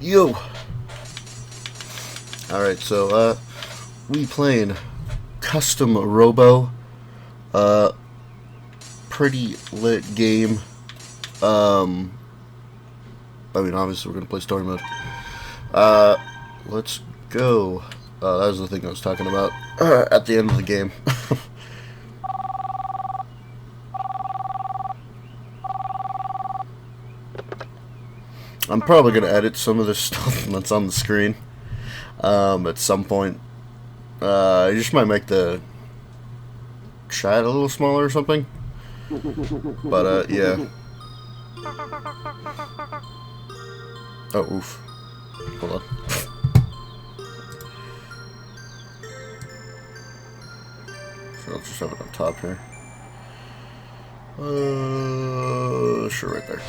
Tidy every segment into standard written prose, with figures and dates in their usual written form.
Yo! Alright, so, we playing custom Robo. Pretty lit game. I mean, obviously we're gonna play story mode. Let's go. That was the thing I was talking about at the end of the game. I'm probably gonna edit some of this stuff that's on the screen at some point. I just might make the chat a little smaller or something. But yeah. Oh, oof. Hold on. So I'll just have it on top here. Sure, right there.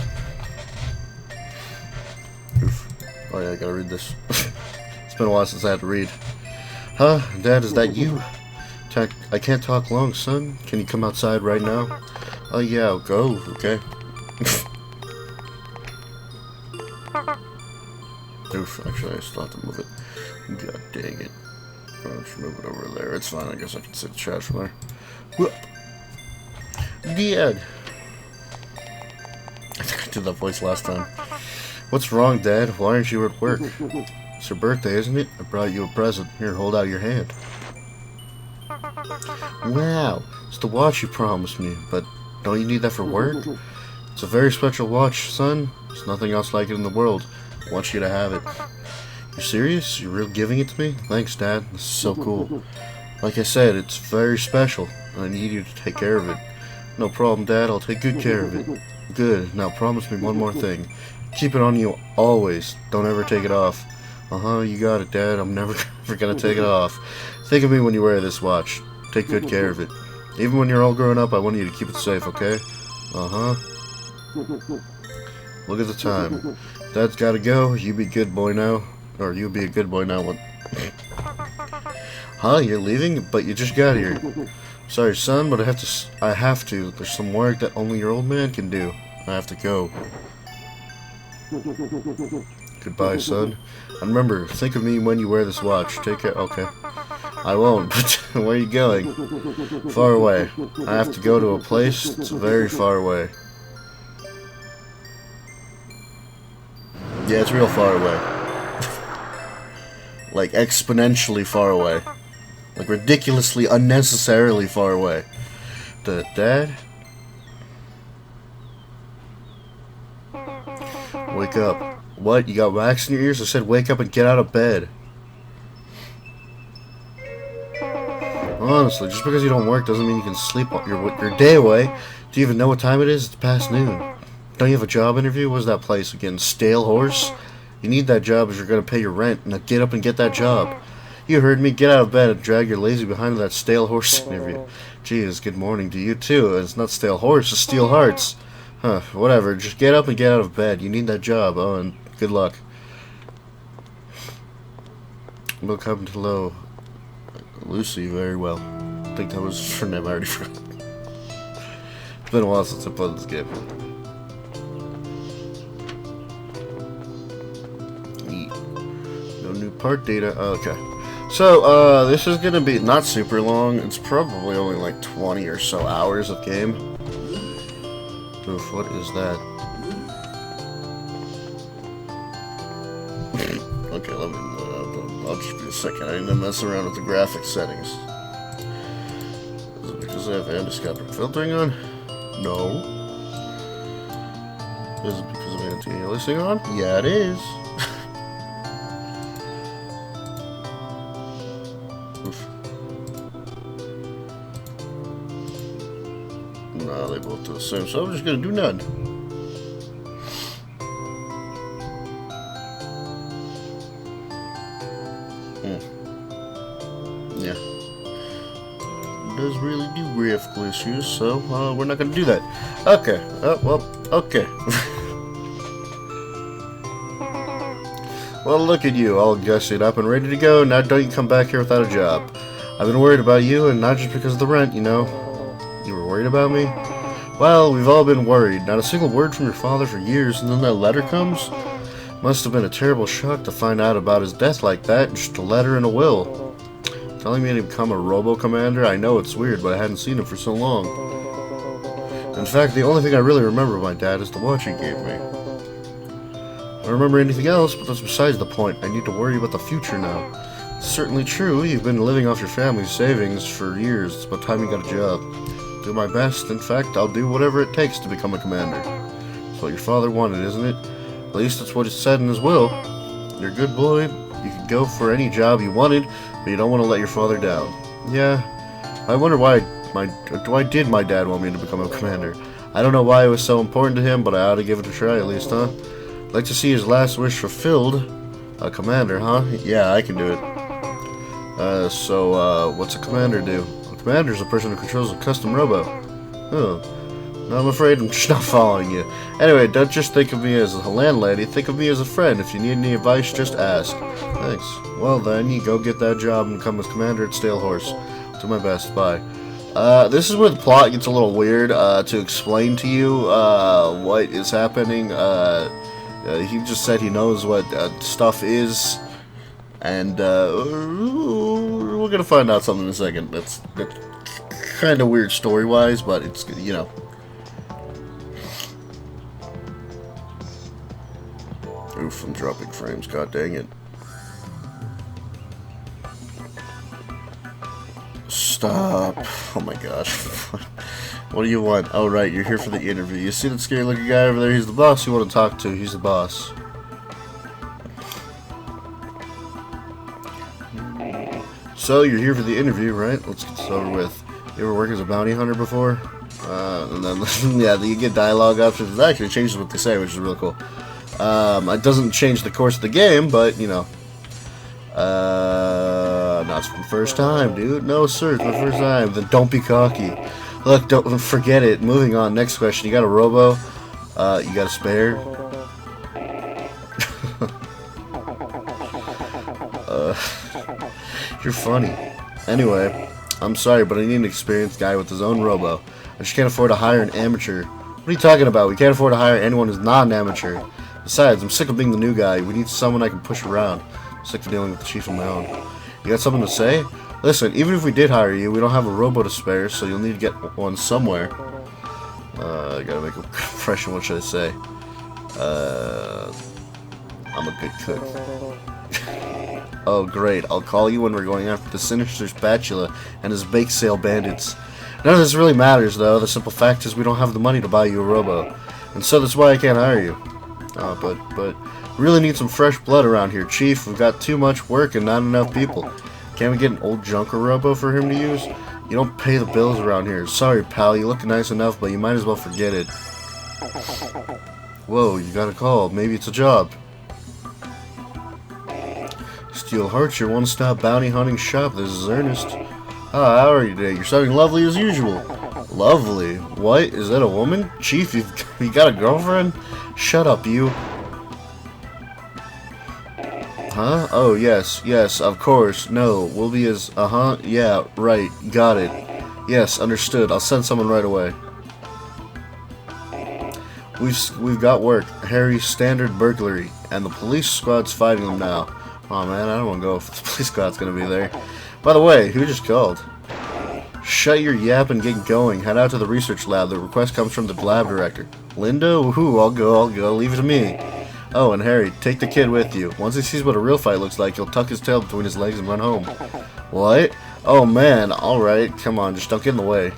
Oof. Oh yeah, I gotta read this. It's been a while since I had to read. Huh? Dad, is that you? I can't talk long, son. Can you come outside right now? Oh yeah, I'll go. Okay. Oof, actually I still have to move it. God dang it. I'll just move it over there. It's fine, I guess I can sit chat from there. Whoop. Dad! I think I did that voice last time. What's wrong, Dad? Why aren't you at work? It's your birthday, isn't it? I brought you a present. Here, hold out your hand. Wow, it's the watch you promised me, but don't you need that for work? It's a very special watch, son. There's nothing else like it in the world. I want you to have it. You serious? You're really giving it to me? Thanks, Dad. This is so cool. Like I said, it's very special. I need you to take care of it. No problem, Dad. I'll take good care of it. Good. Now promise me one more thing. Keep it on you always. Don't ever take it off. Uh-huh, you got it, Dad. I'm never gonna take it off. Think of me when you wear this watch. Take good care of it. Even when you're all grown up, I want you to keep it safe, okay? Uh-huh. Look at the time. Dad's gotta go. You be good boy now. Or you be a good boy now. What? Huh? You're leaving? But you just got here. Sorry, son, but I have to. There's some work that only your old man can do. I have to go. Goodbye, son. And remember, think of me when you wear this watch. Take care. Okay. I won't, but where are you going? Far away. I have to go to a place that's very far away. Yeah, it's real far away. Like, exponentially far away. Like, ridiculously, unnecessarily far away. Dad? Wake up. What? You got wax in your ears? I said wake up and get out of bed. Honestly, just because you don't work doesn't mean you can sleep your day away. Do you even know what time it is? It's past noon. Don't you have a job interview? What's that place again? Stale Horse? You need that job if you're going to pay your rent. Now get up and get that job. You heard me. Get out of bed and drag your lazy behind to that Stale Horse interview. Jeez, good morning to you too. It's not Stale Horse, it's Steel Hearts. Huh, whatever. Just get up and get out of bed. You need that job. Oh, and good luck. Welcome to Low. Lucy, very well. I think that was her name. I already forgot. It's been a while since I played this game. No new part data. Oh, okay. So, this is gonna be not super long. It's probably only like 20 or so hours of game. Oof, what is that? Okay, let me. I'll just be a second. I need to mess around with the graphics settings. Is it because I have endoscopic filtering on? No. Is it because of anti-aliasing on? Yeah, it is. Oof. No, they both do the same, so I'm just gonna do none. Yeah. It does really do graphical issues, so we're not gonna do that. Okay. Well, okay. Well, look at you, all gussied up and ready to go. Now don't you come back here without a job. I've been worried about you, and not just because of the rent, you know. You were worried about me? Well, we've all been worried. Not a single word from your father for years, and then that letter comes? Must have been a terrible shock to find out about his death like that, just a letter and a will. Telling me to become a Robo Commander? I know it's weird, but I hadn't seen him for so long. In fact, the only thing I really remember of my dad is the watch he gave me. I don't remember anything else, but that's besides the point. I need to worry about the future now. It's certainly true, you've been living off your family's savings for years. It's about time you got a job. Do my best. In fact, I'll do whatever it takes to become a commander. That's what your father wanted, isn't it? At least that's what it said in his will. You're a good boy. You could go for any job you wanted, but you don't want to let your father down. Yeah, I wonder why did my dad want me to become a commander? I don't know why it was so important to him, but I ought to give it a try at least, huh? I'd like to see his last wish fulfilled. A commander, huh? Yeah, I can do it. What's a commander do? A commander is a person who controls a custom robo. Oh. No, I'm afraid I'm just not following you. Anyway, don't just think of me as a landlady, think of me as a friend. If you need any advice, just ask. Thanks. Well then, you go get that job and become a commander at Stale Horse. Do my best, bye. This is where the plot gets a little weird, to explain to you, what is happening. He just said he knows what, stuff is, and, we're gonna find out something in a second. That's kind of weird story-wise, but it's, you know. Oof, I'm dropping frames, god dang it. Stop. Oh my gosh. What do you want? Oh right, you're here for the interview. You see that scary looking guy over there? He's the boss you want to talk to. He's the boss. So, you're here for the interview, right? Let's get this over with. You ever worked as a bounty hunter before? And then, yeah, you get dialogue options. It actually changes what they say, which is really cool. It doesn't change the course of the game, but, you know. No, it's the first time, dude. No, sir, it's my first time. Then don't be cocky. Look, don't forget it. Moving on. Next question. You got a Robo? You got a spare? You're funny. Anyway, I'm sorry, but I need an experienced guy with his own Robo. I just can't afford to hire an amateur. What are you talking about? We can't afford to hire anyone who's not an amateur. Besides, I'm sick of being the new guy. We need someone I can push around. I'm sick of dealing with the chief on my own. You got something to say? Listen, even if we did hire you, we don't have a Robo to spare, so you'll need to get one somewhere. I gotta make a impression. What should I say? I'm a good cook. Oh, great. I'll call you when we're going after the sinister spatula and his bake sale bandits. None of this really matters, though. The simple fact is we don't have the money to buy you a Robo. And so that's why I can't hire you. But we really need some fresh blood around here, Chief. We've got too much work and not enough people. Can't we get an old junker Robo for him to use? You don't pay the bills around here. Sorry, pal. You look nice enough, but you might as well forget it. Whoa, you got a call. Maybe it's a job. Steel Hearts, your one-stop bounty hunting shop. This is Ernest. Ah, how are you today? You're sounding lovely as usual. Lovely? What? Is that a woman? Chief, you got a girlfriend? Shut up, you. Huh? Oh, yes, of course. No, we'll be as... yeah, right, got it. Yes, understood. I'll send someone right away. We've got work. Harry's standard burglary, and the police squad's fighting them now. Oh man, I don't want to go if the police squad's gonna be there. By the way, who just called? Shut your yap and get going. Head out to the research lab. The request comes from the lab director. Linda? Woohoo, I'll go. Leave it to me. Oh, and Harry, take the kid with you. Once he sees what a real fight looks like, he'll tuck his tail between his legs and run home. What? Oh man, alright. Come on, just don't get in the way.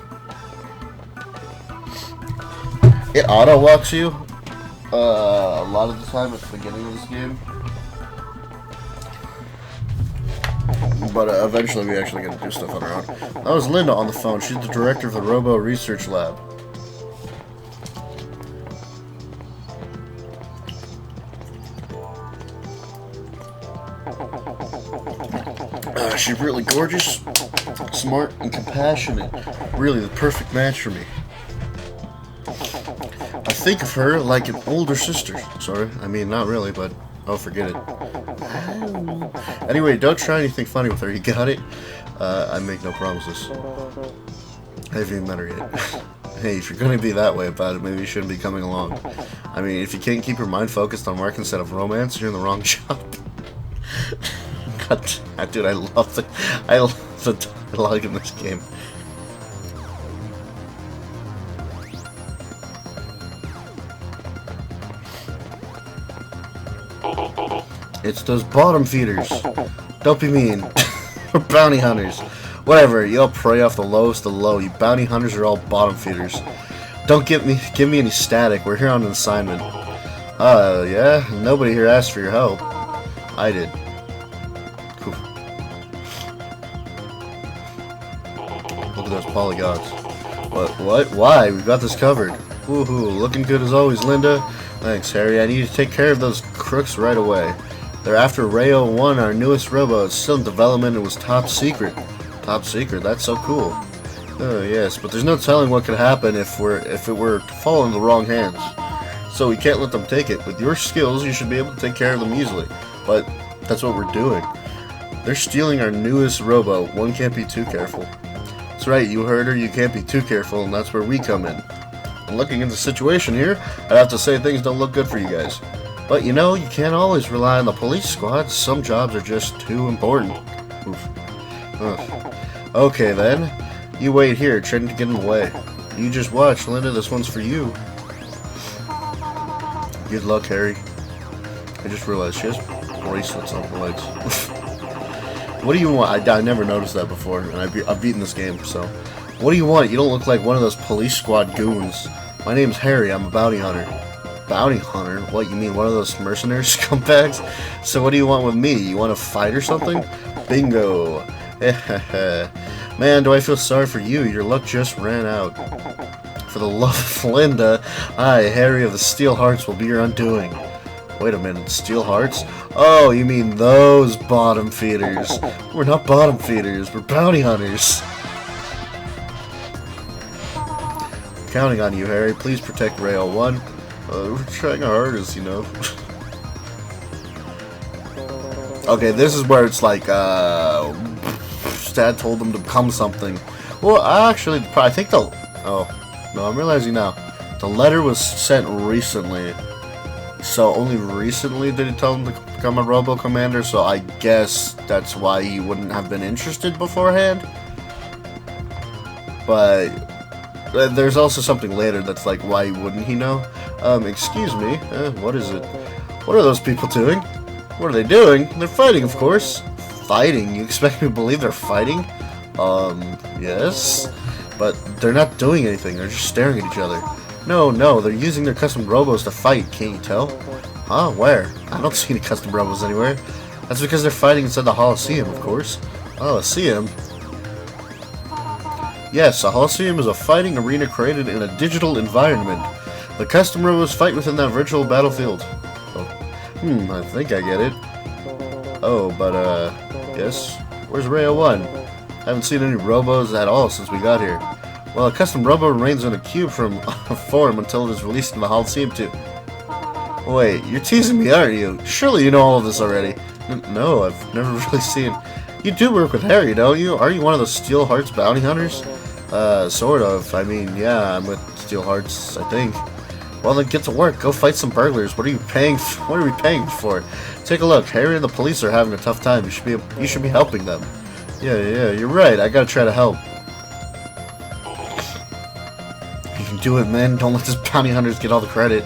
It auto-walks you. A lot of the time at the beginning of this game. But eventually we actually get to do stuff on our own. That was Linda on the phone. She's the director of the Robo Research Lab. She's really gorgeous, smart, and compassionate. Really the perfect match for me. I think of her like an older sister. Sorry, I mean not really, but oh, forget it. Anyway, don't try anything funny with her, you got it? I make no promises. I haven't even met her yet. Hey, if you're gonna be that way about it, maybe you shouldn't be coming along. I mean, if you can't keep your mind focused on work instead of romance, you're in the wrong job. God, dude, I love the dialogue in this game. It's those bottom feeders. Don't be mean. We're bounty hunters. Whatever, you all prey off the lowest of the low. You bounty hunters are all bottom feeders. Don't give me any static. We're here on an assignment. Yeah? Nobody here asked for your help. I did. Oof. Look at those polygons. What? Why? We've got this covered. Woohoo, looking good as always, Linda. Thanks, Harry. I need to take care of those crooks right away. They're after Rayo 1, our newest Robo. It's still in development and was top secret. Top secret? That's so cool. Oh, yes, but there's no telling what could happen if it were to fall into the wrong hands. So we can't let them take it. With your skills, you should be able to take care of them easily. But that's what we're doing. They're stealing our newest Robo. One can't be too careful. That's right, you heard her. You can't be too careful, and that's where we come in. And looking at the situation here, I'd have to say things don't look good for you guys. But you know, you can't always rely on the police squad. Some jobs are just too important. Oof. Okay then. You wait here, trying to get in the way. You just watch, Linda, this one's for you. Good luck, Harry. I just realized she has bracelets on her legs. What do you want? I never noticed that before, and I've beaten this game, so. What do you want? You don't look like one of those police squad goons. My name's Harry, I'm a bounty hunter. Bounty hunter? What, you mean one of those mercenary scumbags? So what do you want with me? You want to fight or something? Bingo. Man, do I feel sorry for you. Your luck just ran out. For the love of Linda, I, Harry of the Steel Hearts, will be your undoing. Wait a minute, Steel Hearts? Oh, you mean those bottom feeders. We're not bottom feeders, we're bounty hunters. I'm counting on you, Harry. Please protect Rayo 1. We're trying our hardest, you know. Okay, this is where it's like, Dad told them to become something. Well, actually, I think the... Oh, no, I'm realizing now. The letter was sent recently. So, only recently did he tell him to become a Robo Commander, so I guess that's why he wouldn't have been interested beforehand. But... there's also something later that's like, why wouldn't he know? Excuse me, what is it? What are those people doing? What are they doing? They're fighting, of course. Fighting? You expect me to believe they're fighting? Yes. But they're not doing anything, they're just staring at each other. No, they're using their custom robos to fight, can't you tell? Huh, where? I don't see any custom robos anywhere. That's because they're fighting inside the Coliseum, of course. Coliseum? Yes, a Coliseum is a fighting arena created in a digital environment. The custom robos fight within that virtual battlefield. Oh. I think I get it. Oh, but, yes. Where's Rayo 1? Haven't seen any robos at all since we got here. Well, a custom robo remains in a cube from form until it is released in the Coliseum too. Wait, you're teasing me, aren't you? Surely you know all of this already. No, I've never really seen... You do work with Harry, don't you? Are you one of the Steel Hearts bounty hunters? Sort of. I mean, yeah, I'm with Steel Hearts, I think. Well, then get to work. Go fight some burglars. What are you paying? What are we paying for? Take a look. Harry and the police are having a tough time. You should be helping them. Yeah, you're right. I gotta try to help. You can do it, man. Don't let these bounty hunters get all the credit.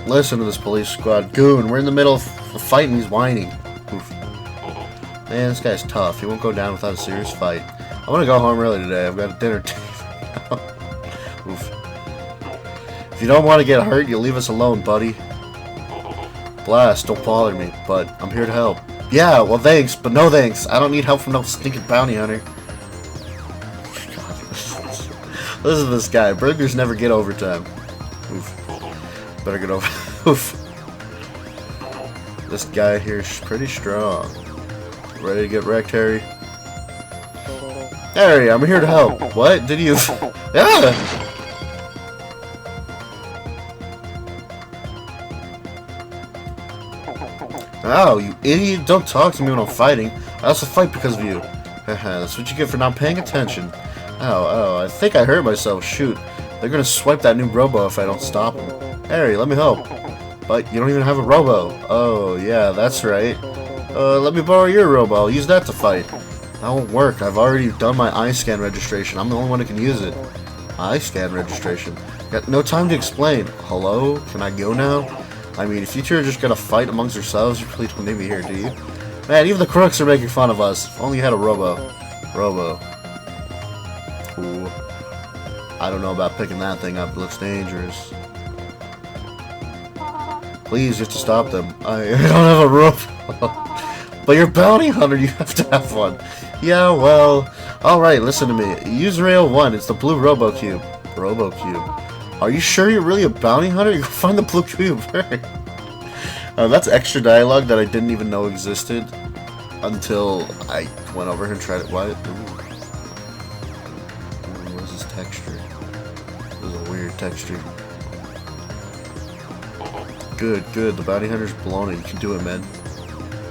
Listen to this police squad. Goon, we're in the middle of a fight and he's whining. Oof. Man, this guy's tough. He won't go down without a serious fight. I want to go home early today. I've got a dinner date. Oof. If you don't want to get hurt, you leave us alone, buddy. Blast, don't bother me, but I'm here to help. Yeah, well thanks, but no thanks. I don't need help from no stinking bounty hunter. God. Listen to this guy. Burglars never get overtime. Oof. Better get over. Oof. This guy here is pretty strong. Ready to get wrecked, Harry? Harry, I'm here to help. What? Did you... Yeah! Oh, you idiot. Don't talk to me when I'm fighting. I also fight because of you. Haha, that's what you get for not paying attention. Oh, I think I hurt myself. Shoot. They're gonna swipe that new Robo if I don't stop them. Harry, let me help. But you don't even have a Robo. Oh, yeah, that's right. Let me borrow your Robo. I'll use that to fight. That won't work. I've already done my eye scan registration. I'm the only one who can use it. Eye scan registration? Got no time to explain. Hello? Can I go now? I mean, if you two are just gonna fight amongst yourselves, you really don't need me here, do you? Man, even the crooks are making fun of us. If only you had a Robo. Robo. Ooh. I don't know about picking that thing up. It looks dangerous. Please, you have to stop them. I don't have a Robo. But you're bounty hunter, you have to have one. Yeah, well... Alright, listen to me. Use rail 1. It's the blue Robo Cube. Robo Cube. Are you sure you're really a bounty hunter? You can find the blue cube. That's extra dialogue that I didn't even know existed until I went over here and tried it. What is this texture? This is a weird texture. Good. The bounty hunter's blown it. You can do it, man.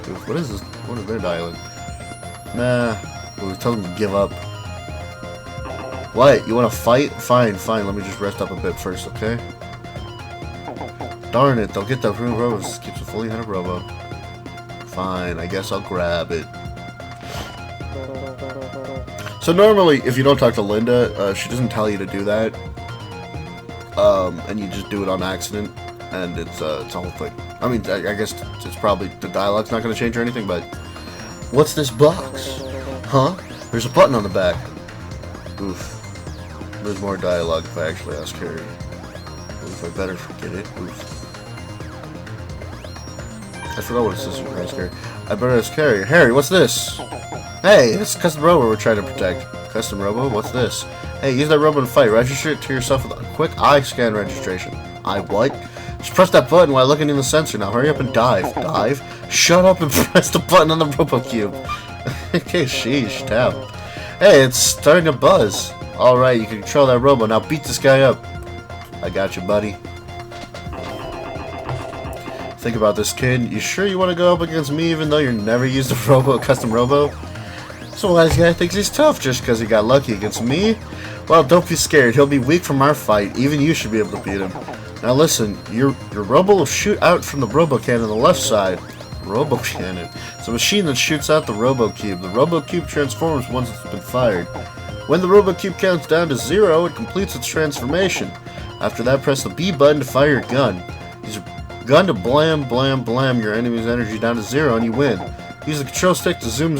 Dude, what is this? What is their dialogue? Nah. We'll tell them to give up. What? You want to fight? Fine. Let me just rest up a bit first, okay? Darn it, they'll get that blue Robo. This keeps a fully hunted Robo. Fine, I guess I'll grab it. So normally, if you don't talk to Linda, she doesn't tell you to do that. And you just do it on accident, and it's a whole thing. I mean, I guess it's probably, the dialogue's not going to change or anything, but... What's this box? Huh? There's a button on the back. Oof. There's more dialogue if I actually ask Harry. Oof, I better forget it. Oof. I forgot what it says when I ask Harry. I better ask Harry. Harry, what's this? Hey, it's Custom Robo we're trying to protect. Custom Robo? What's this? Hey, use that Robo to fight. Register it to yourself with a quick eye scan registration. Eye what? Just press that button while looking in the sensor. Now hurry up and dive. Dive? Shut up and press the button on the Robo Cube. Okay, sheesh, tap. Hey, it's starting to buzz. Alright, you can control that Robo. Now beat this guy up. I got you, buddy. Think about this, kid. You sure you want to go up against me even though you've never used a custom Robo? So wise guy thinks he's tough just because he got lucky against me? Well, don't be scared. He'll be weak from our fight. Even you should be able to beat him. Now listen, your Robo will shoot out from the Robo Cannon on the left side. Robo Cannon. It's a machine that shoots out the Robo Cube. The Robo Cube transforms once it's been fired. When the Robo Cube counts down to 0, it completes its transformation. After that, press the B button to fire your gun. Use your gun to blam your enemy's energy down to 0 and you win. Use the control stick to zoom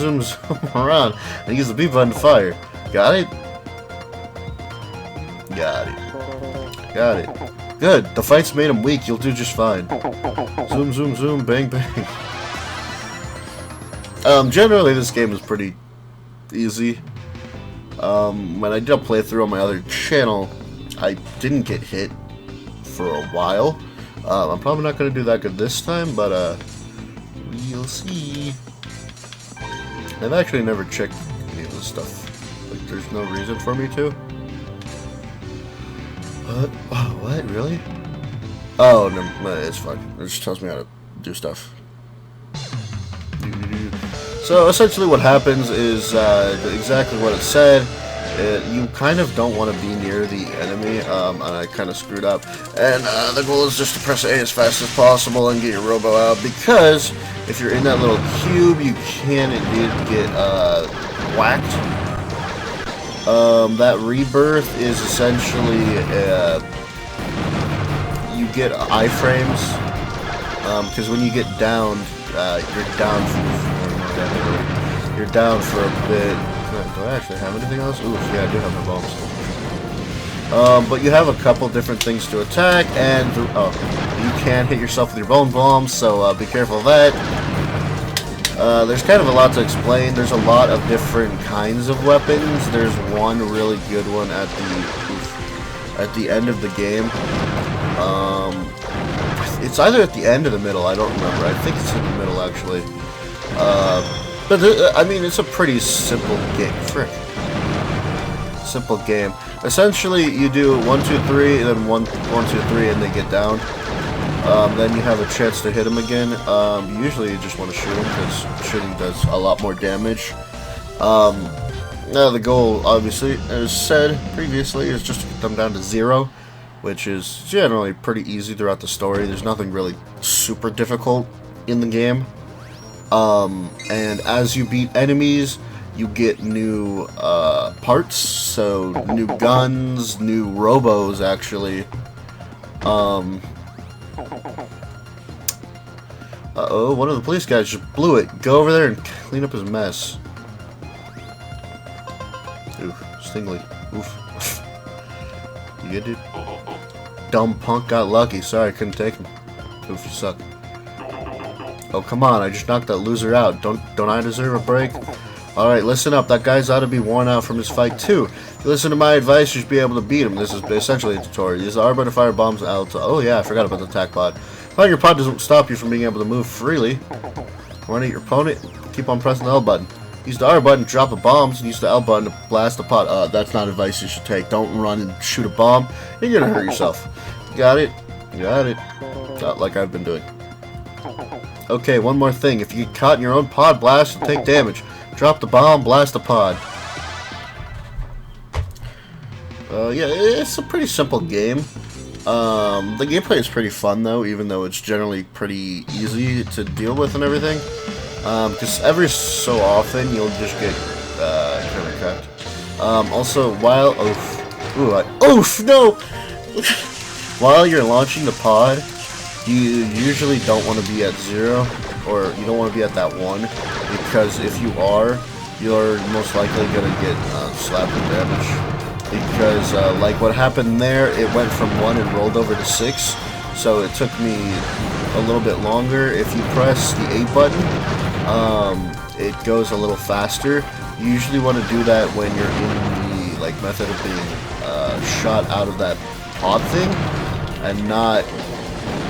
around and use the B button to fire. Got it? Got it. Good. The fight's made him weak. You'll do just fine. Zoom, bang. Generally this game is pretty easy. When I did a playthrough on my other channel, I didn't get hit for a while. I'm probably not going to do that good this time, but we'll see. I've actually never checked any of this stuff. Like, there's no reason for me to. What? Really? Oh, no, it's fine. It just tells me how to do stuff. So essentially what happens is exactly what it said. You kind of don't want to be near the enemy, and I kind of screwed up. And the goal is just to press A as fast as possible and get your Robo out, because if you're in that little cube, you can indeed get whacked. That rebirth is essentially you get iframes, because when you get downed, you're down for a bit. Do I actually have anything else? Ooh, yeah, I do have my bombs. But you have a couple different things to attack, and you can hit yourself with your bone bombs, so be careful of that. There's kind of a lot to explain. There's a lot of different kinds of weapons. There's one really good one at the end of the game. It's either at the end or the middle. I don't remember. I think it's in the middle, actually. But I mean, it's a pretty simple game. Simple game. Essentially, you do 1, 2, 3, and then 1, 2, 3, and they get down. Then you have a chance to hit them again. Usually, you just want to shoot them because shooting does a lot more damage. The goal, obviously, as said previously, is just to get them down to 0, which is generally pretty easy throughout the story. There's nothing really super difficult in the game. And as you beat enemies, you get new parts, so new guns, new Robos, actually. Uh-oh, one of the police guys just blew it. Go over there and clean up his mess. Oof, Stingley. Oof. You good, dude? Dumb punk got lucky. Sorry, I couldn't take him. Oof, you suck. Oh, come on, I just knocked that loser out. Don't I deserve a break? Alright, listen up. That guy's ought to be worn out from his fight, too. If you listen to my advice, you should be able to beat him. This is essentially a tutorial. Use the R button to fire bombs out. Oh, yeah, I forgot about the attack pod. Firing your pod doesn't stop you from being able to move freely. Run at your opponent, keep on pressing the L button. Use the R button to drop the bombs, and use the L button to blast the pod. That's not advice you should take. Don't run and shoot a bomb. You're gonna hurt yourself. Got it? Got it. Not like I've been doing. Okay, one more thing. If you get caught in your own pod blast, you'll take damage. Drop the bomb, blast the pod. Yeah, it's a pretty simple game. The gameplay is pretty fun, though, even though it's generally pretty easy to deal with and everything. Because every so often, you'll just get kind of cracked. Also, while... Oof, no! While you're launching the pod, you usually don't want to be at 0, or you don't want to be at that 1, because if you are, you're most likely going to get slapped with damage. Because, like what happened there, it went from 1 and rolled over to 6, so it took me a little bit longer. If you press the A button, it goes a little faster. You usually want to do that when you're in the, like, method of being shot out of that pod thing, and not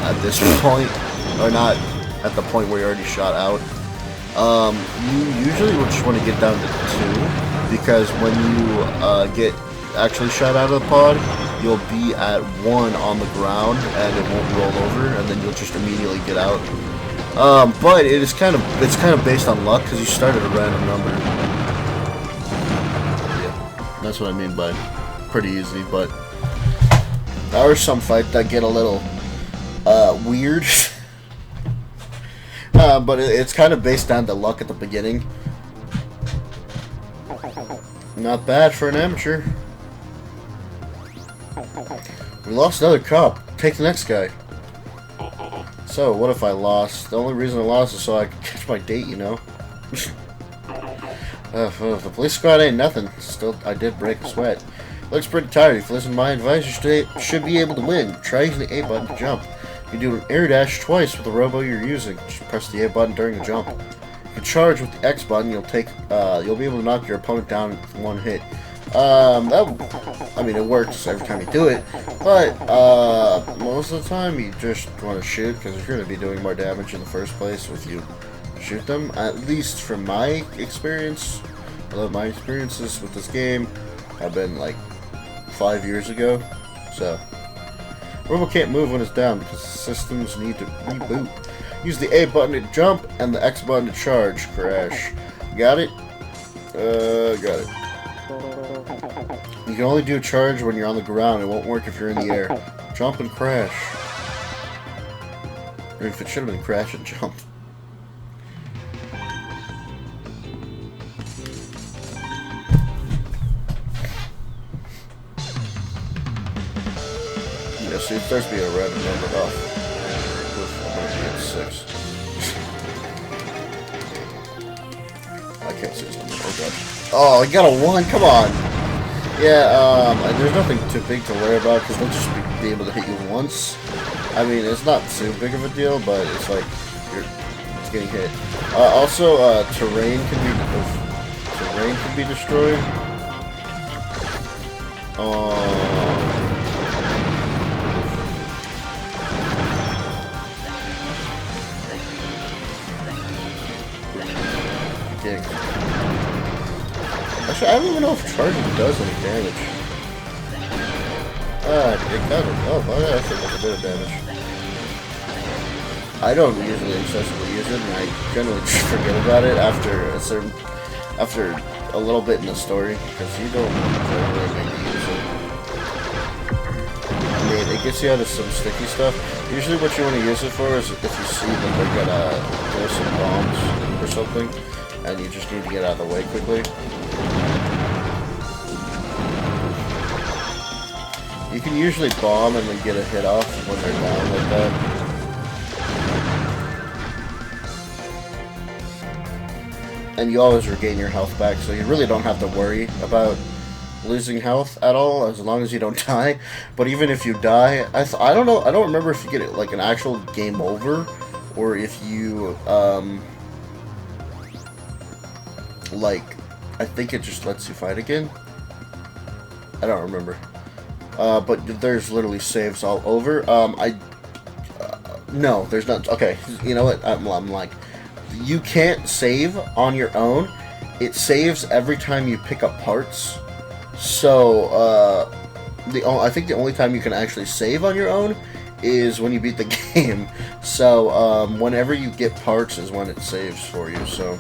at this point, or not at the point where you're already shot out. You usually just want to get down to 2, because when you get actually shot out of the pod, you'll be at 1 on the ground, and it won't roll over, and then you'll just immediately get out. But it's kind of based on luck, because you start at a random number. Yeah, that's what I mean by pretty easy, but there are some fights that get a little weird. But it's kind of based on the luck at the beginning. Not bad for an amateur. We lost another cop. Take the next guy. So, what if I lost? The only reason I lost is so I could catch my date, you know? The police squad ain't nothing. Still, I did break a sweat. Looks pretty tired. If you listen to my advice, you should be able to win. Try using the A button to jump. You do an air dash twice with the Robo you're using. Just press the A button during the jump. You can charge with the X button. You'll be able to knock your opponent down with 1 hit. I mean, it works every time you do it, but most of the time you just want to shoot, because you're going to be doing more damage in the first place if you shoot them. At least from my experience. Although my experiences with this game have been like 5 years ago, so Robo can't move when it's down because the systems need to reboot. Use the A button to jump and the X button to charge. Crash. Got it? Got it. You can only do a charge when you're on the ground. It won't work if you're in the air. Jump and crash. Or if it should have been crash and jump. Yeah, see, it starts being a random number off. I'm gonna be at 6. I can't see his number. Oh god. Oh, I got a 1. Come on. Yeah, there's nothing too big to worry about because they'll just be able to hit you once. I mean, it's not too big of a deal, but it's like it's getting hit. Also, terrain can be destroyed. Actually, I don't even know if charging does any damage. It kind of. Oh, yeah, I think that's a bit of damage. I don't usually excessively use it, and I generally just forget about it after a little bit in the story, because you don't really need to use it. I mean, it gets you out of some sticky stuff. Usually what you want to use it for is if you see that they're gonna throw some bombs or something, and you just need to get out of the way quickly. You can usually bomb and then get a hit off when they're down like that. And you always regain your health back, so you really don't have to worry about losing health at all, as long as you don't die. But even if you die, I don't know, I don't remember if you get it like an actual game over, or if you, like, I think it just lets you fight again. I don't remember. But there's literally saves all over. No, there's not. Okay, you know what? I'm like, you can't save on your own. It saves every time you pick up parts. So, I think the only time you can actually save on your own is when you beat the game. So, whenever you get parts is when it saves for you. So,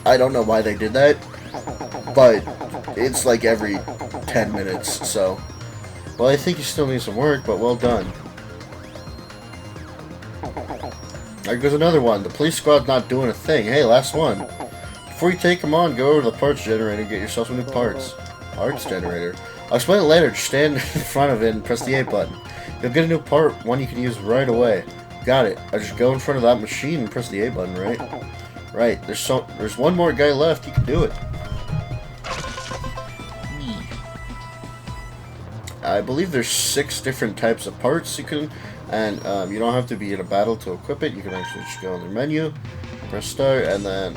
I don't know why they did that, but it's like every 10 minutes, so. Well, I think you still need some work, but well done. There goes another one. The police squad's not doing a thing. Hey, last one. Before you take them on, go over to the parts generator and get yourself some new parts. Parts generator? I'll explain it later. Just stand in front of it and press the A button. You'll get a new part, one you can use right away. Got it. I just go in front of that machine and press the A button, right? Right. There's one more guy left. You can do it. I believe there's 6 different types of parts you can, and you don't have to be in a battle to equip it. You can actually just go in the menu, press start, and then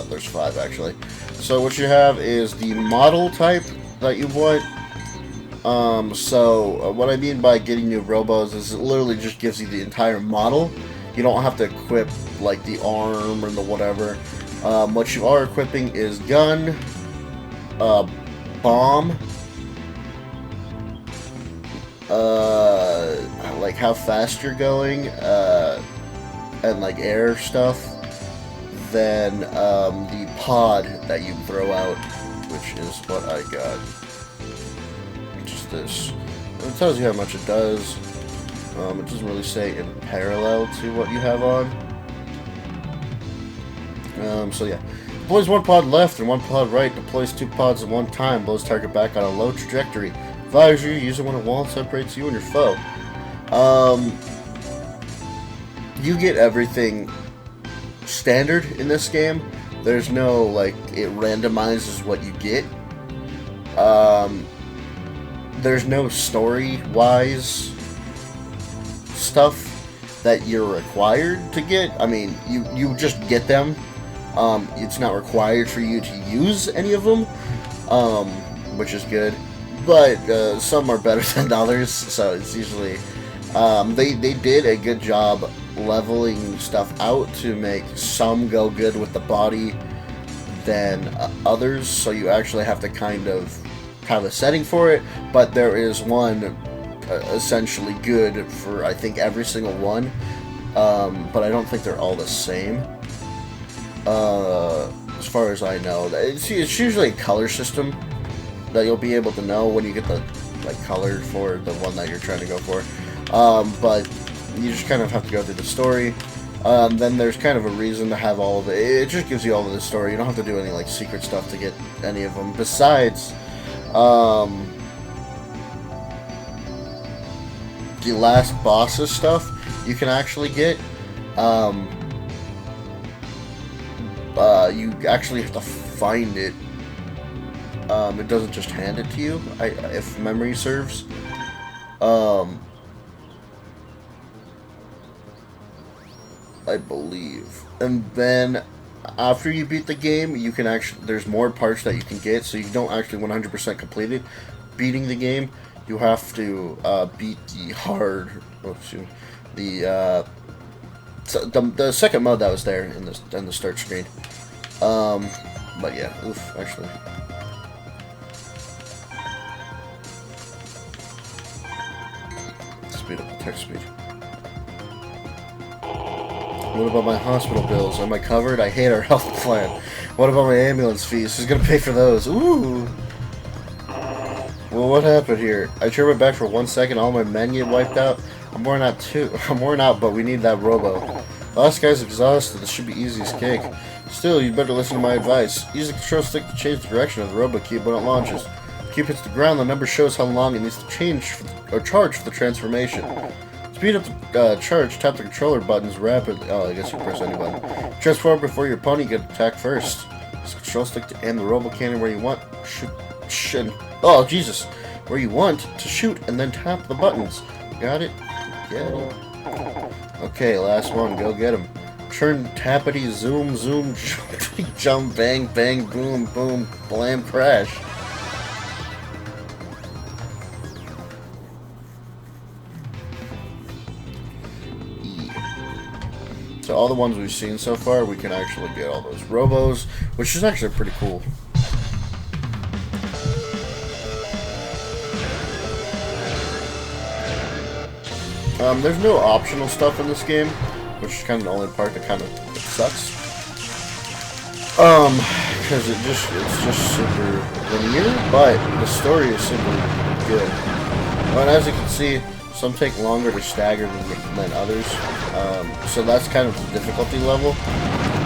there's 5 actually. So what you have is the model type that you want. What I mean by getting new Robos is it literally just gives you the entire model. You don't have to equip like the arm or the whatever. What you are equipping is gun, bomb, like how fast you're going, and like air stuff. Then the pod that you throw out, which is what I got. Just this. It tells you how much it does. It doesn't really say in parallel to what you have on. So yeah. Deploys 1 pod left and 1 pod right. Deploys 2 pods at one time. Blows target back on a low trajectory. Advise you, use it when a wall separates you and your foe. You get everything standard in this game. There's no, like, it randomizes what you get. There's no story-wise stuff that you're required to get. I mean, you just get them. It's not required for you to use any of them, which is good. But some are better than others, so it's usually... they did a good job leveling stuff out to make some go good with the body than others, so you actually have to kind of have a setting for it, but there is one essentially good for, I think, every single one, but I don't think they're all the same. As far as I know, it's usually a color system that you'll be able to know when you get the color for the one that you're trying to go for. But you just kind of have to go through the story. Then there's kind of a reason to have all of it. It just gives you all of the story. You don't have to do any like secret stuff to get any of them. Besides, the last boss's stuff you can actually get. You actually have to find it. It doesn't just hand it to you, if memory serves. I believe. And then, after you beat the game, you can actually, there's more parts that you can get, so you don't actually 100% complete it. Beating the game, you have to, beat the hard, the second mode that was there in the start screen. But yeah, oof, actually. Speed up the text speed. What about my hospital bills? Am I covered? I hate our health plan. What about my ambulance fees? Who's gonna pay for those? Ooh! Well, what happened here? I turned my back for 1 second, all my men get wiped out. I'm worn out too. I'm worn out, but we need that Robo. The last guy's exhausted. This should be easy as cake. Still, you'd better listen to my advice. Use the control stick to change the direction of the Robo cube when it launches. If the cube hits the ground, the number shows how long it needs to change or charge for the transformation. To speed up the charge, tap the controller buttons rapidly. Oh, I guess you press any button. Transform before your opponent gets attacked first. Use the control stick to aim the Robo cannon where you want. Shoot. Oh, Jesus. Where you want to shoot and then tap the buttons. Got it? Get it. Okay, last one. Go get him. Turn, tappity, zoom, zoom, jump, bang, bang, boom, boom, blam, crash. So all the ones we've seen so far, we can actually get all those Robos, which is actually pretty cool. There's no optional stuff in this game, which is kind of the only part that kind of sucks. Because it's just super linear, but the story is super good. And as you can see, some take longer to stagger than others. So that's kind of the difficulty level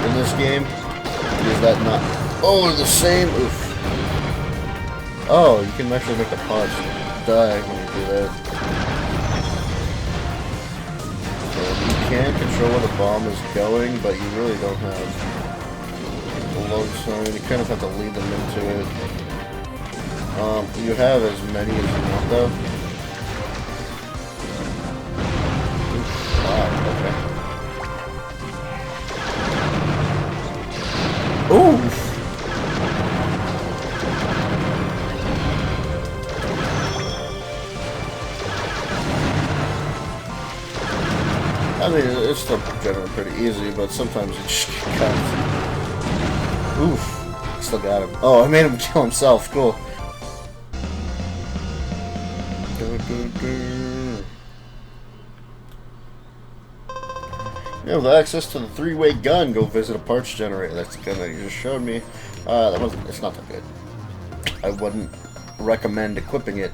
in this game. Is that not? Oh, they're the same. Oof. Oh, you can actually make the pods die when you do that. You can control where the bomb is going, but you really don't have a load sign. You kind of have to lead them into it. You have as many as you want, though. Wow, okay. Oof! I mean, it's still generally pretty easy, but sometimes it just comes. Oof. Still got him. Oh, I made him kill himself. Cool. You have access to the 3-way gun. Go visit a parts generator. That's the gun that you just showed me. It's not that good. I wouldn't recommend equipping it.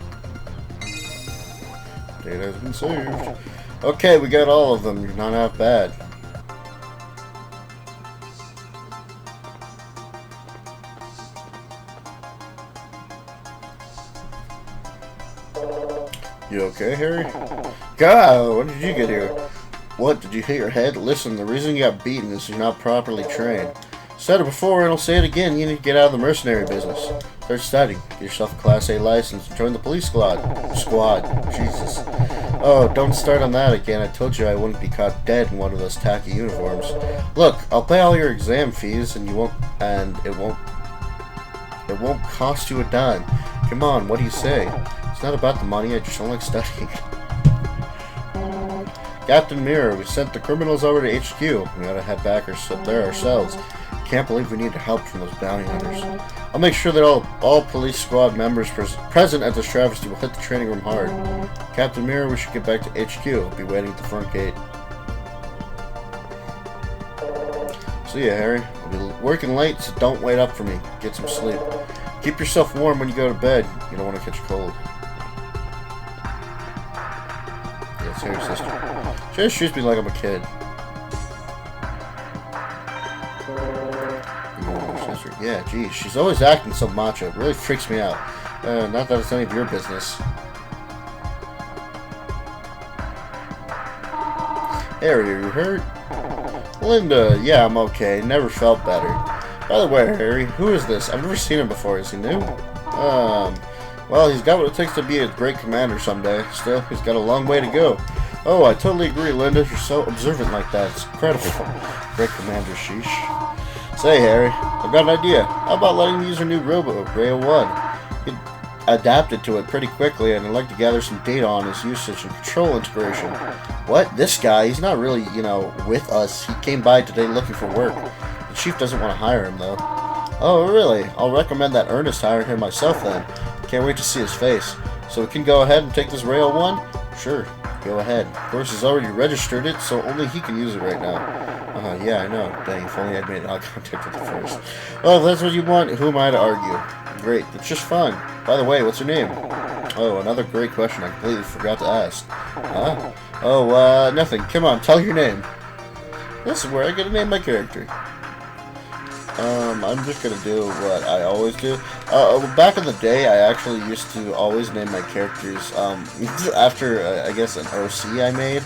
Data has been saved. Okay, we got all of them. You're not half bad. You okay, Harry? God, when did you get here? What, did you hit your head? Listen, the reason you got beaten is you're not properly trained. Said it before and I'll say it again, you need to get out of the mercenary business. Start studying. Get yourself a Class A license and join the police squad. Jesus. Oh, don't start on that again. I told you I wouldn't be caught dead in one of those tacky uniforms. Look, I'll pay all your exam fees and it won't cost you a dime. Come on, what do you say? It's not about the money, I just don't like studying. Captain Mirror, we sent the criminals over to HQ. We gotta head back there ourselves. Can't believe we need help from those bounty hunters. I'll make sure that all police squad members present at this travesty will hit the training room hard. Captain Mirror, we should get back to HQ. I'll be waiting at the front gate. See ya, Harry. I'll be working late, so don't wait up for me. Get some sleep. Keep yourself warm when you go to bed. You don't want to catch a cold. Yeah, it's Harry's sister. She just treats me like I'm a kid. Yeah, geez, she's always acting so macho. It really freaks me out. Not that it's any of your business. Harry, are you hurt? Linda, yeah, I'm okay. Never felt better. By the way, Harry, who is this? I've never seen him before. Is he new? Well, he's got what it takes to be a great commander someday. Still, he's got a long way to go. Oh, I totally agree, Linda. You're so observant like that. It's incredible. Great commander, sheesh. Say, Harry, I've got an idea. How about letting me use your new Robo, Rail 1? He adapted to it pretty quickly, and I'd like to gather some data on his usage and control integration. What? This guy? He's not really, with us. He came by today looking for work. The chief doesn't want to hire him, though. Oh, really? I'll recommend that Ernest hire him myself, then. Can't wait to see his face. So we can go ahead and take this Rail 1? Sure. Go ahead. Of course, he's already registered it, so only he can use it right now. Yeah, I know. Dang, if only I'd made eye contact with it first. Well, if that's what you want, who am I to argue? Great, it's just fun. By the way, what's your name? Oh, another great question I completely forgot to ask. Huh? Oh, nothing. Come on, tell your name. This is where I get to name my character. I'm just gonna do what I always do. Back in the day, I actually used to always name my characters, after, I guess, an OC I made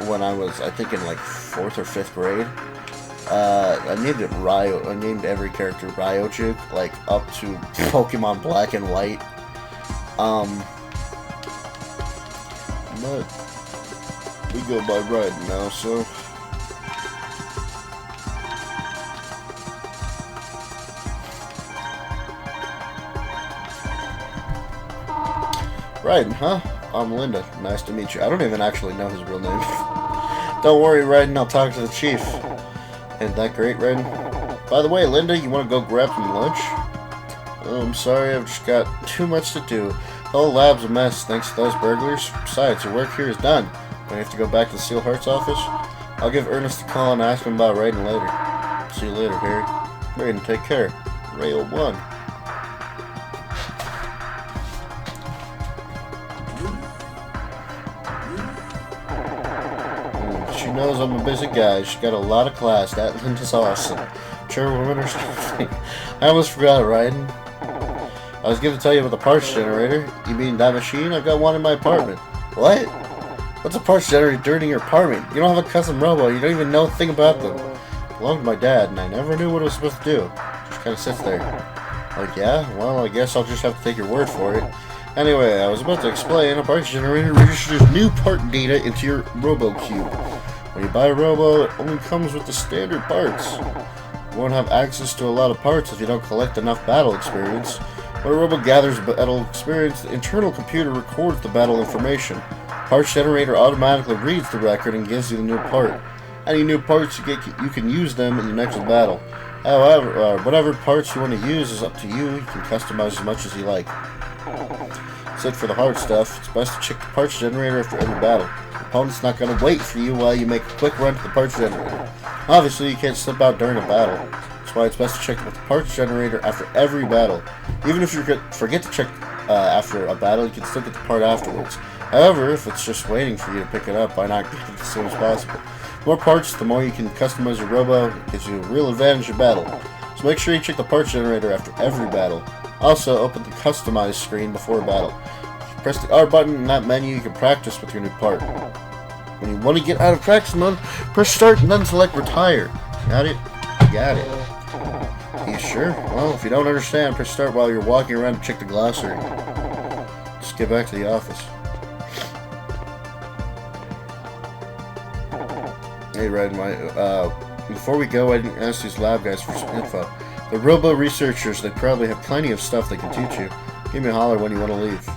when I was, I think, in, like, 4th or 5th grade. I named it Ryo. I named every character Ryojuke, like, up to Pokemon Black and White. But we go by Raiden now, so... Raiden, huh? I'm Linda. Nice to meet you. I don't even actually know his real name. Don't worry, Raiden. I'll talk to the chief. Ain't that great, Raiden? By the way, Linda, you want to go grab some lunch? Oh, I'm sorry. I've just got too much to do. The whole lab's a mess thanks to those burglars. Besides, your work here is done. Don't you have to go back to the Seal Heart's office? I'll give Ernest a call and ask him about Raiden later. See you later, Harry. Raiden, take care. Rail 1. She knows I'm a busy guy. She got a lot of class. That Linda's awesome. Sure, women are something. I almost forgot it, Raiden. I was going to tell you about the parts generator. You mean that machine? I've got one in my apartment. What? What's a parts generator in your apartment? You don't have a custom Robo. You don't even know a thing about them. It belonged to my dad, and I never knew what it was supposed to do. It just kind of sits there. Like, yeah? Well, I guess I'll just have to take your word for it. Anyway, I was about to explain, a parts generator registers new part data into your Robo Cube. When you buy a Robo, it only comes with the standard parts. You won't have access to a lot of parts if you don't collect enough battle experience. When a Robo gathers battle experience, the internal computer records the battle information. Parts generator automatically reads the record and gives you the new part. Any new parts you get, you can use them in the next battle. However, whatever parts you want to use is up to you. You can customize as much as you like. That's it for the hard stuff. It's best to check the parts generator after every battle. The opponent's not going to wait for you while you make a quick run to the parts generator. Obviously, you can't slip out during a battle. That's why it's best to check the parts generator after every battle. Even if you forget to check after a battle, you can still get the part afterwards. However, if it's just waiting for you to pick it up, why not get it as soon as possible? The more parts, the more you can customize your Robo. It gives you a real advantage in battle. So make sure you check the parts generator after every battle. Also, open the customize screen before a battle. Press the R button in that menu, you can practice with your new part. When you want to get out of practice mode, press start and then select retire. Got it? Got it. You sure? Well, if you don't understand, press start while you're walking around to check the glossary. Just get back to the office. Hey, Raiden, before we go, I didn't ask these lab guys for some info. The Robo researchers, they probably have plenty of stuff they can teach you. Give me a holler when you want to leave.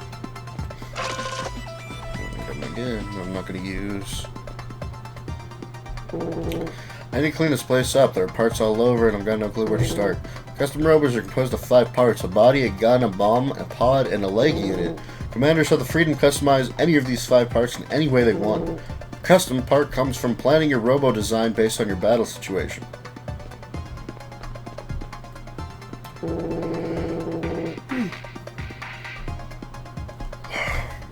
I'm not going to use. I need to clean this place up. There are parts all over and I've got no clue where to start. Custom Robos are composed of 5 parts: a body, a gun, a bomb, a pod, and a leg unit. Commanders have the freedom to customize any of these 5 parts in any way they want. A custom part comes from planning your Robo design based on your battle situation.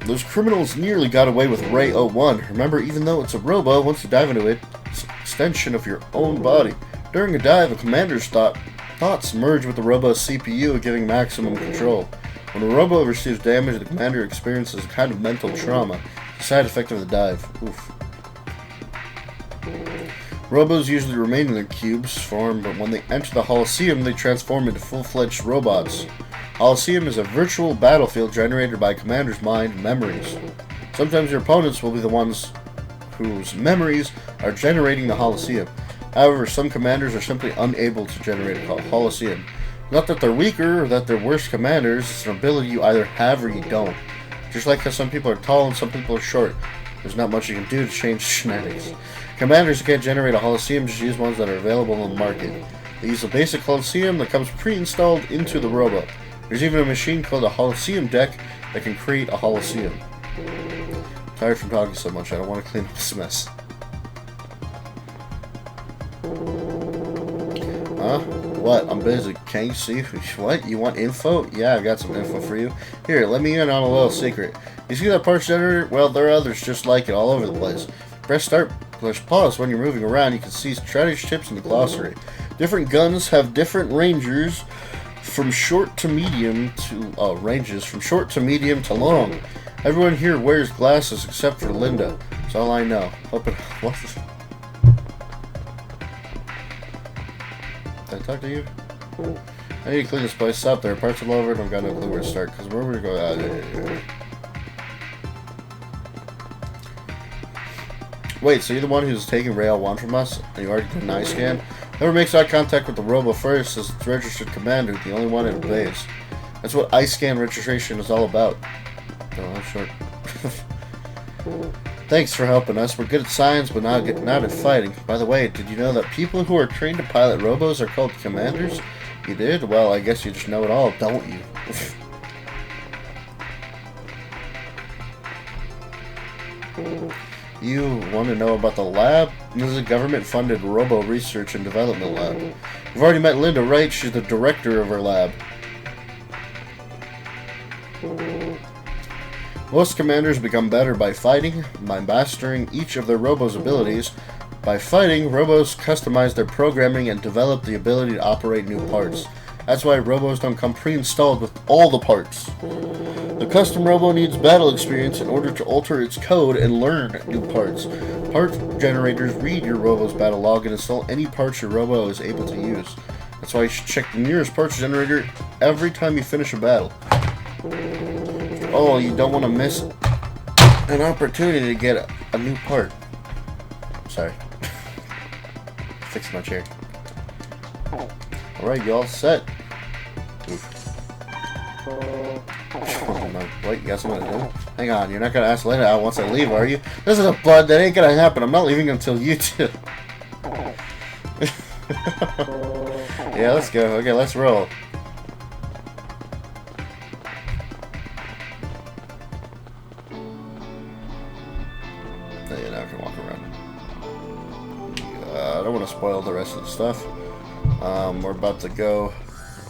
Those criminals nearly got away with Ray 01. Remember, even though it's a Robo, once you dive into it, it's an extension of your own body. During a dive, a commander's thoughts merge with the Robo's CPU, giving maximum control. When a Robo receives damage, the commander experiences a kind of mental trauma, a side effect of the dive. Oof. Robos usually remain in their cubes form, but when they enter the Holosseum, they transform into full-fledged robots. Holosseum is a virtual battlefield generated by a commander's mind and memories. Sometimes your opponents will be the ones whose memories are generating the Holosseum. However, some commanders are simply unable to generate a Holosseum. Not that they're weaker or that they're worse commanders, it's an ability you either have or you don't. Just like how some people are tall and some people are short. There's not much you can do to change genetics. Commanders who can't generate a Holosseum just use ones that are available on the market. They use a basic Holosseum that comes pre-installed into the Robo. There's even a machine called a Holosseum deck that can create a Holosseum. tired from talking so much. I don't want to clean up this mess. Huh? What? I'm busy. Can't you see? What? You want info? Yeah, I've got some info for you. Here, let me in on a little secret. You see that parts generator? Well, there are others just like it all over the place. Press start, push pause when you're moving around. You can see strategy tips in the glossary. Different guns have different ranges from short to medium to ranges from short to medium to long. Everyone here wears glasses except for Linda. That's all I know. What? Did I talk to you? I need to clean this place up. There are parts all over and I've got no clue where to start. Because where we're going to go. Wait, so you're the one who's taking Rail 1 from us? And you already did an eye scan? Whoever makes eye contact with the Robo first is its registered commander, the only one it obeys. That's what eye scan registration is all about. Oh, I'm short. Thanks for helping us. We're good at science, but not at fighting. By the way, did you know that people who are trained to pilot robos are called commanders? You did? Well, I guess you just know it all, don't you? You want to know about the lab? This is a government-funded Robo research and development lab. We've already met Linda, right? She's the director of our lab. Most commanders become better by fighting, by mastering each of their Robo's abilities. By fighting, Robos customize their programming and develop the ability to operate new parts. That's why Robos don't come pre-installed with all the parts. The custom Robo needs battle experience in order to alter its code and learn new parts. Part generators read your Robo's battle log and install any parts your Robo is able to use. That's why you should check the nearest parts generator every time you finish a battle. Oh, you don't want to miss an opportunity to get a new part. Sorry. Fix my chair. Alright, you all set? Oof. Oh, no. Wait, you got something to do? Hang on, you're not going to ask Linda out once I leave, are you? This is a bud, that ain't going to happen. I'm not leaving until you do. Yeah, let's go. Okay, let's roll. Oh, yeah, now I can walk around. I don't want to spoil the rest of the stuff. We're about to go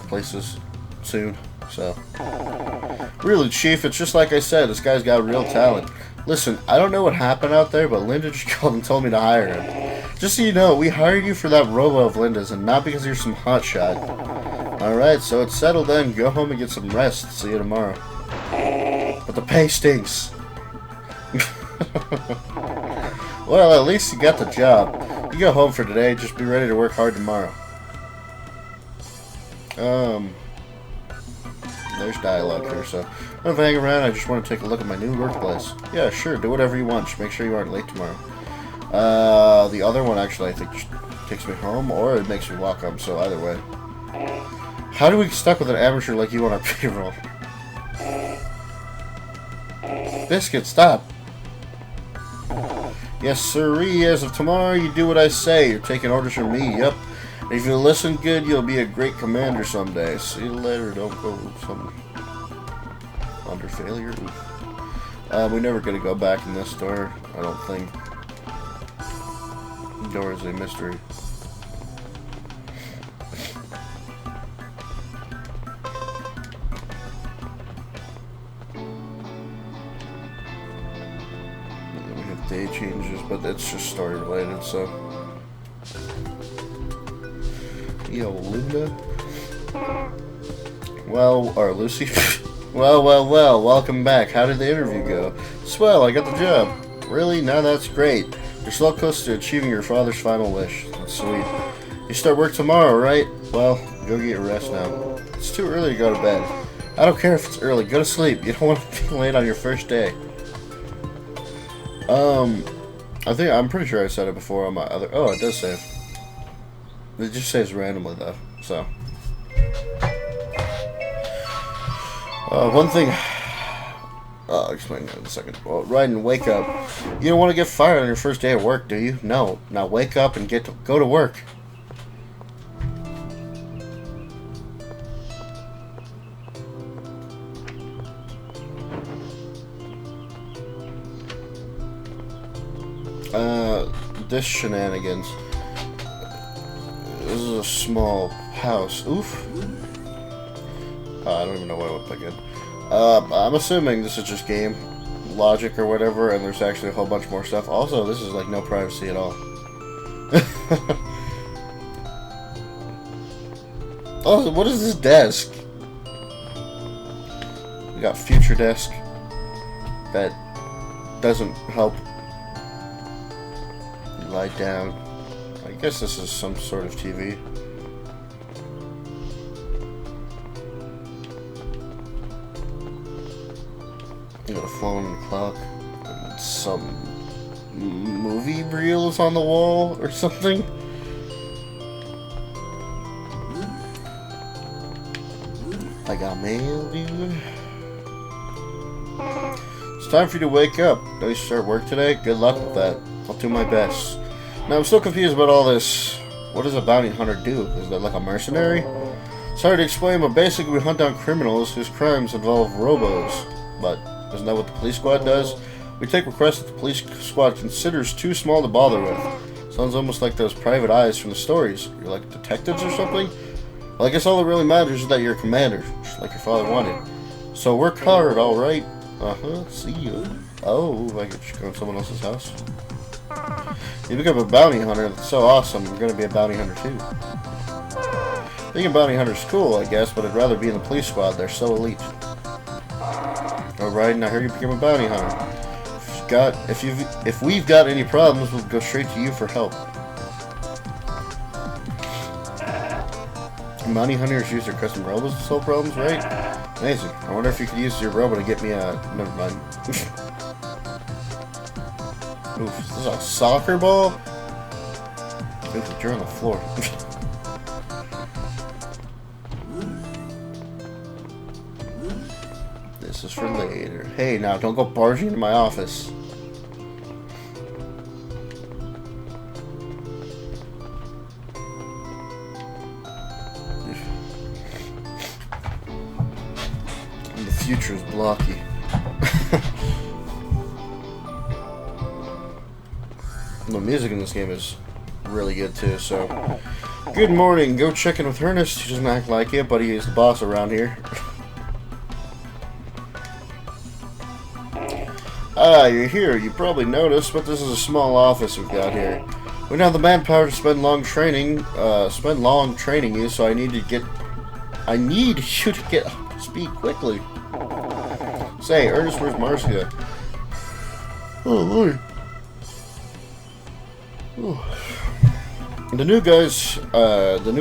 places soon, so. Really, Chief, it's just like I said, this guy's got real talent. Listen, I don't know what happened out there, but Linda just called and told me to hire him. Just so you know, we hired you for that Robo of Linda's, and not because you're some hotshot. Alright, so it's settled then. Go home and get some rest. See you tomorrow. But the pay stinks. Well, at least you got the job. You go home for today, just be ready to work hard tomorrow. There's dialogue here, so I don't hang around. I just want to take a look at my new workplace. Yeah, sure, do whatever you want. Just make sure you aren't late tomorrow. The other one actually, I think, just takes me home, or it makes me walk home, so either way. How do we get stuck with an amateur like you on our payroll? Biscuit, stop. Yes, sirree, as of tomorrow, you do what I say. You're taking orders from me, yep. If you listen good, you'll be a great commander someday. See you later, don't go under failure. We're never gonna go back in this door, I don't think. The door is a mystery. We have day changes, but it's just story related, so. Yo, Linda. Well, or Lucy. well, welcome back. How did the interview go? Swell, I got the job. Really? Now that's great. You're so close to achieving your father's final wish. That's sweet. You start work tomorrow, right? Well, go get your rest now. It's too early to go to bed. I don't care if it's early. Go to sleep. You don't want to be late on your first day. I'm pretty sure I said it before on my other. Oh, it does save. It just saves randomly though, so. One thing. I'll explain that in a second. Well, Ryden, wake up. You don't want to get fired on your first day of work, do you? No. Now wake up and go to work. this shenanigans. This is a small house. Oof. I don't even know what I would pick in. I'm assuming this is just game logic or whatever, and there's actually a whole bunch more stuff. Also, this is like no privacy at all. Oh, what is this desk? We got future desk. That doesn't help. You lie down. I guess this is some sort of TV. You got a phone and a clock. And some movie reels on the wall or something. I got mail, dude. It's time for you to wake up. Don't you start work today? Good luck with that. I'll do my best. Now, I'm still confused about all this. What does a bounty hunter do? Is that like a mercenary? It's hard to explain, but basically we hunt down criminals whose crimes involve robos. But isn't that what the police squad does? We take requests that the police squad considers too small to bother with. Sounds almost like those private eyes from the stories. You're like detectives or something? Well, I guess all that really matters is that you're a commander, just like your father wanted. So work hard, alright? See you. Oh, I could just go to someone else's house. You become a bounty hunter, that's so awesome. I'm gonna be a bounty hunter too. Being a bounty hunter is cool, I guess, but I'd rather be in the police squad. They're so elite. Alright, now here you become a bounty hunter. If we've got any problems, we'll go straight to you for help. Bounty hunters use their custom robos to solve problems, right? Amazing. I wonder if you could use your robo to get me a... Never mind. Oof, is this a soccer ball? Oof, you're on the floor. This is for later. Hey, now, don't go barging into my office. The future is blocky. The music in this game is really good too, so... Good morning, go check in with Ernest. He doesn't act like it, but he is the boss around here. Ah, you're here. You probably noticed, but this is a small office we've got here. We don't have the manpower to spend long training you, so I need you to get up to speed quickly. Say, Ernest, where's Marcia? Oh, Lord. The new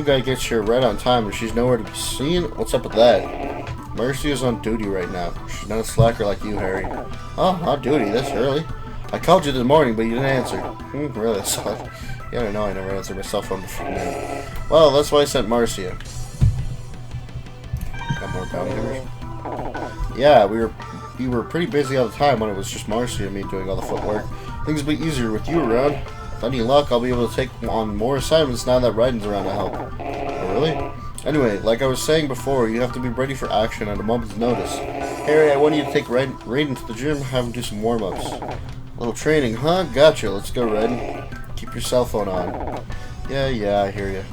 guy gets here right on time, but she's nowhere to be seen. What's up with that? Mercy is on duty right now. She's not a slacker like you, Harry. Oh, on duty? That's early. I called you this morning, but you didn't answer. Really? That's odd. Yeah, I know I never answered my cell phone before. Well, that's why I sent Marcia. Got more bounty hunters? Yeah, we were pretty busy all the time when it was just Marcia and me doing all the footwork. Things will be easier with you around. With any luck, I'll be able to take on more assignments now that Ryden's around to help. Oh, really? Anyway, like I was saying before, you have to be ready for action at a moment's notice. Harry, I want you to take Raiden to the gym, have him do some warm-ups. A little training, huh? Gotcha. Let's go, Raiden. Keep your cell phone on. Yeah, I hear you.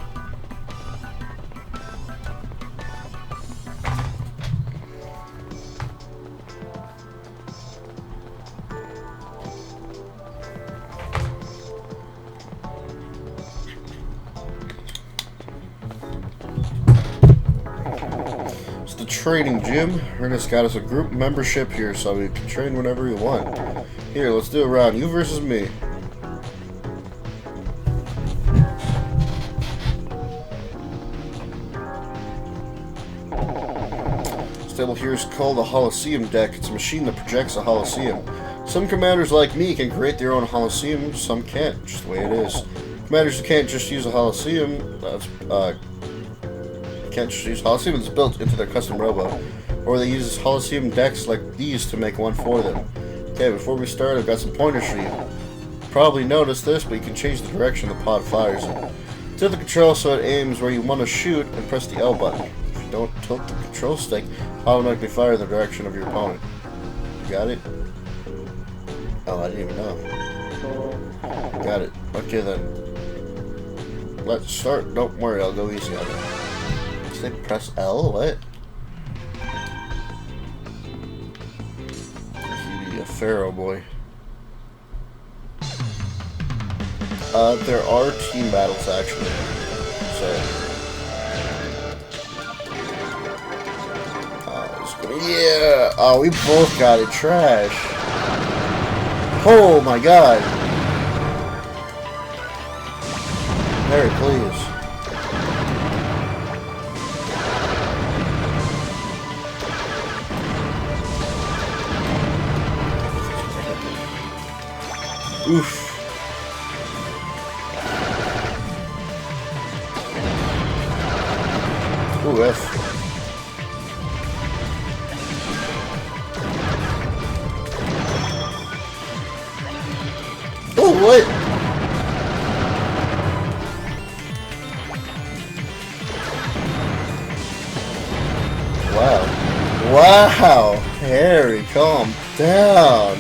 Training gym. Ernest got us a group membership here, so we can train whenever we want. Here, let's do a round. You versus me. This table here is called a Holosseum deck. It's a machine that projects a Holosseum. Some commanders like me can create their own Holosseum, some can't. Just the way it is. Commanders who can't just use a Holosseum, can't just use Holosseum, it's built into their custom robo. Or they use Holosseum decks like these to make one for them. Okay, before we start, I've got some pointers for you. You probably noticed this, but you can change the direction the pod fires in. Tilt the control so it aims where you want to shoot, and press the L button. If you don't tilt the control stick, it'll automatically fire in the direction of your opponent. You got it? Oh, I didn't even know. Got it. Okay then. Let's start. Don't worry, I'll go easy on it. Say press L? What? He be a pharaoh boy. There are team battles actually. So. Yeah! Oh, we both got it. Trash. Oh my god. Mary, please. Oof. Ooh, F. Oh, what? Wow. Wow. Harry, calm down.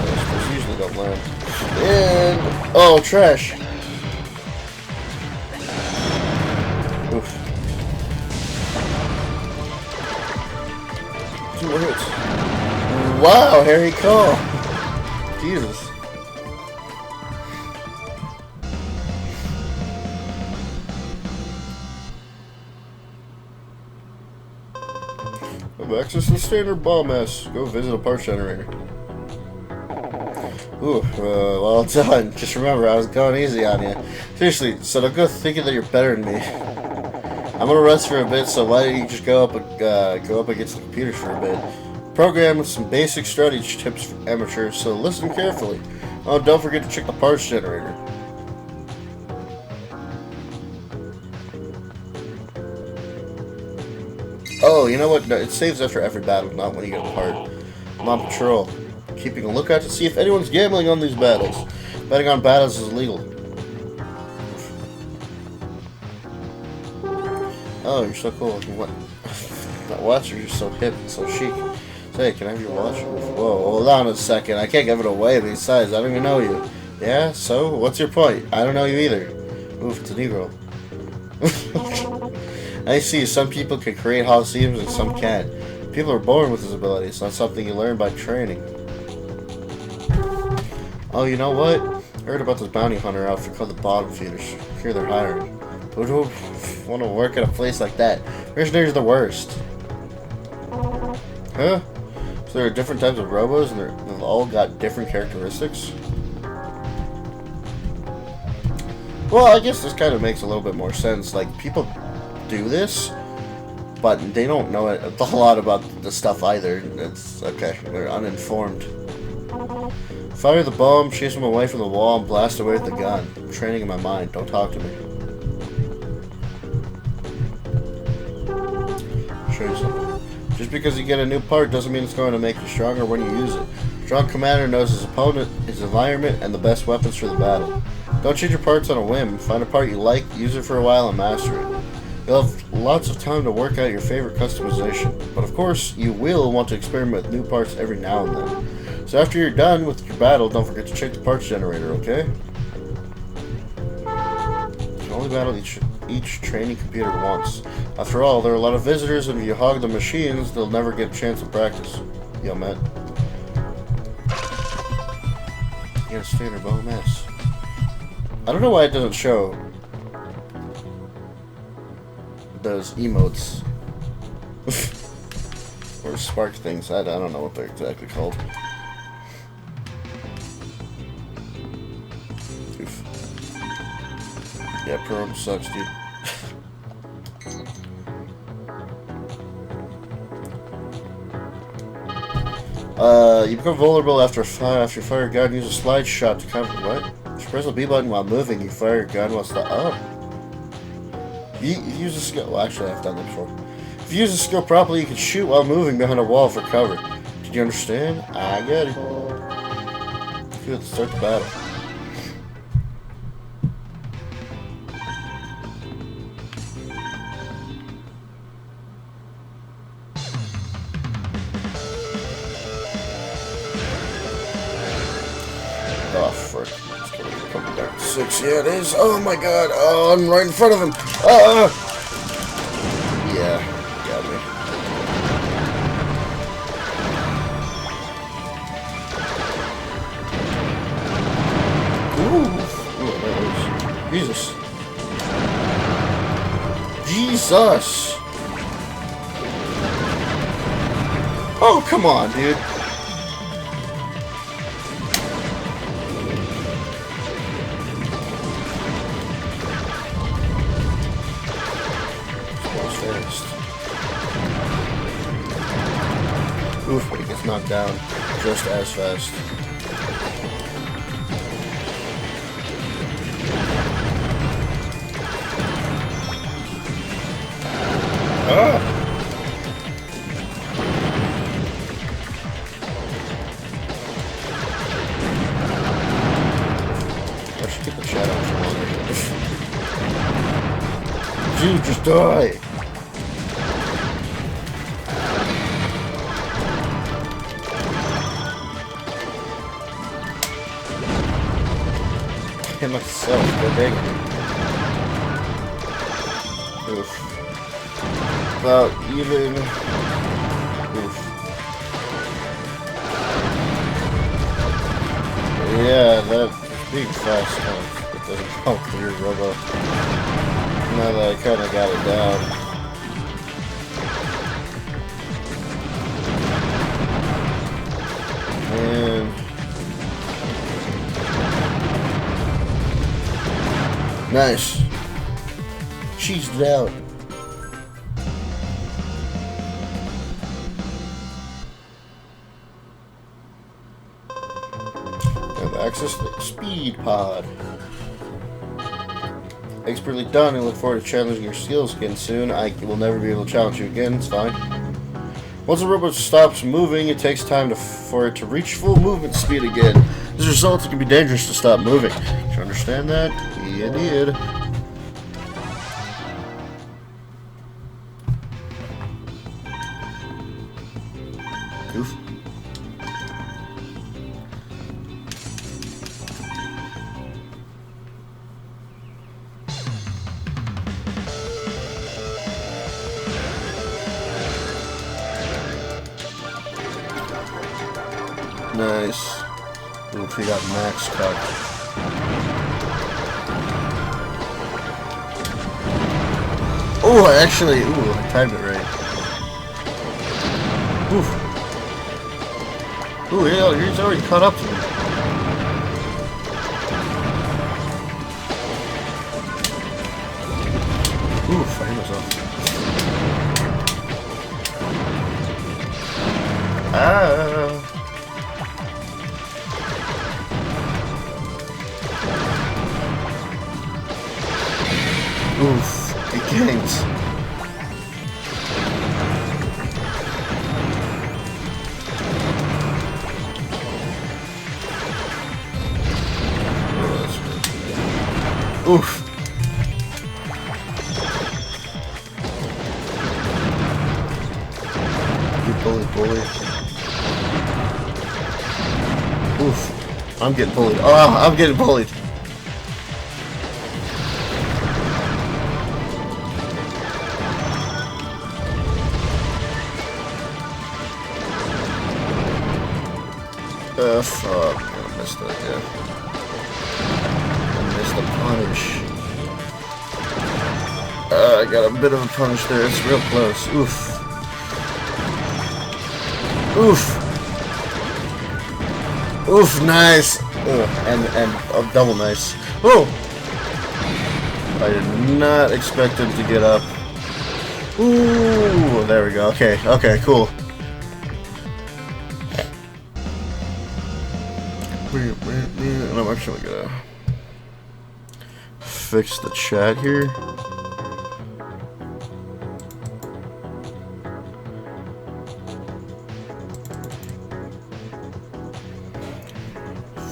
Those usually don't land. And... oh, trash. Oof. 2 more hits. Wow, Harry, calm. Jesus. Have access to the standard bomb S. Go visit a parts generator. Ooh, well done. Just remember, I was going easy on you. Seriously, so don't go thinking that you're better than me. I'm gonna rest for a bit, so why don't you just go up against the computers for a bit? Program with some basic strategy tips for amateurs, so listen carefully. Oh, don't forget to check the parts generator. Oh, you know what? No, it saves after every battle, not when you get a part. I'm on patrol, keeping a lookout to see if anyone's gambling on these battles. Betting on battles is illegal. Oh, you're so cool. What? That watch, you're just so hip and so chic. Say, can I have your watch? Whoa, hold on a second. I can't give it away. Besides, I don't even know you. Yeah? So? What's your point? I don't know you either. Oof, it's a Negro. I see. Some people can create Holoceums and some can't. People are born with this ability. It's not something you learn by training. Oh, you know what? I heard about this bounty hunter outfit called the Bottom Feeders. Here they're hiring. Who would want to work at a place like that? Mercenaries are the worst. Huh? So there are different types of robos and they've all got different characteristics? Well, I guess this kind of makes a little bit more sense. Like, people do this, but they don't know a lot about the stuff either. It's okay. They're uninformed. Fire the bomb, chase them away from the wall, and blast away with the gun. I'm training in my mind. Don't talk to me. I'll show you something. Just because you get a new part doesn't mean it's going to make you stronger when you use it. A strong commander knows his opponent, his environment, and the best weapons for the battle. Don't change your parts on a whim. Find a part you like, use it for a while, and master it. You'll have lots of time to work out your favorite customization, but of course, you will want to experiment with new parts every now and then. So after you're done with your battle, don't forget to check the parts generator, okay? You can only battle each training computer once. After all, there are a lot of visitors, and if you hog the machines, they'll never get a chance to practice. Yo, man. You got a standard bomb mess. I don't know why it doesn't show those emotes or spark things. I don't know what they're exactly called. Oof. Yeah, Pro sucks, dude. You become vulnerable after you fire a gun. Use a slide shot to cover. What? If you press the B button while moving, you fire your gun while stop. Oh. If you use a skill. Well, actually, I've done that before. If you use the skill properly, you can shoot while moving behind a wall for cover. Did you understand? I get it. Good. Start the battle. Oh, frick. It's gonna be coming back to 6. Yeah, it is. Oh, my God. Oh, I'm right in front of him. Yeah, got me. Ooh, that was... Jesus. Jesus! Oh, come on, dude. Fast. Oof, but he gets knocked down just as fast. Ah! I should get the shadow from on there. Dude, just die! Hit myself, go dang it. Oof. About even. Oof. Yeah, that being fast kind of it doesn't help clear Robo. Now that I kind of got it down. And nice. Cheesed it out. And access the speed pod. Expertly done. I look forward to challenging your skills again soon. I will never be able to challenge you again. It's fine. Once the robot stops moving, it takes time for it to reach full movement speed again. As a result, it can be dangerous to stop moving. Did you understand that? Yeah, did. Goof. Nice. Oof, he got max cut. Oh, I actually, I timed it right. Oof. Ooh, yeah, he's already caught up to me. Oof, I hit myself. Ah. Oof, he gains. Oof. You bully. Oof. I'm getting bullied. Oh, I'm getting bullied. Fuck. I missed that, yeah. I missed the punish. I got a bit of a punish there. It's real close. Oof. Oof. Oof, nice. And double nice. Oh! I did not expect him to get up. Ooh, there we go. Okay, cool. And I'm actually gonna fix the chat here.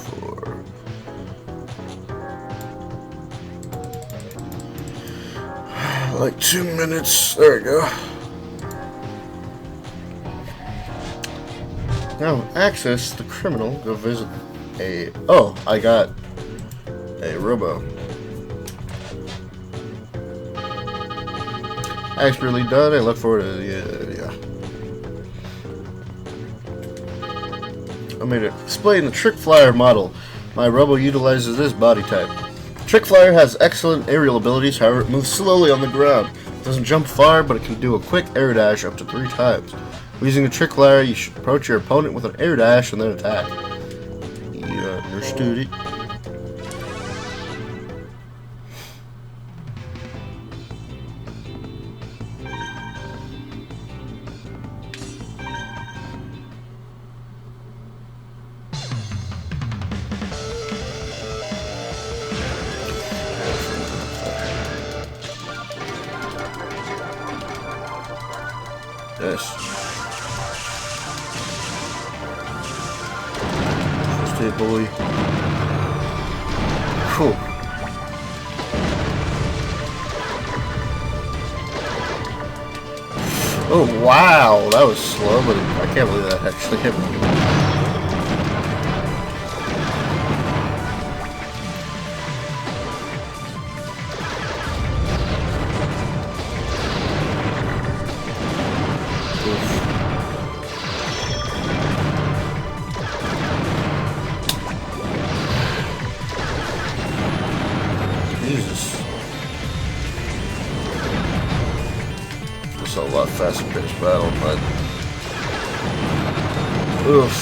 For like 2 minutes. There we go. Now access the criminal. Go visit I got a Robo. Expertly done. I look forward to yeah. I made it. Explain the Trick Flyer model. My Robo utilizes this body type. Trick Flyer has excellent aerial abilities, however it moves slowly on the ground. It doesn't jump far, but it can do a quick air dash up to 3 times. Using the Trick Flyer, you should approach your opponent with an air dash and then attack. You understood it. Yes. Stay, boy. Whew. Oh wow, that was slow, but I can't believe that actually hit me. Jesus. It's a lot faster paced battle, but oof.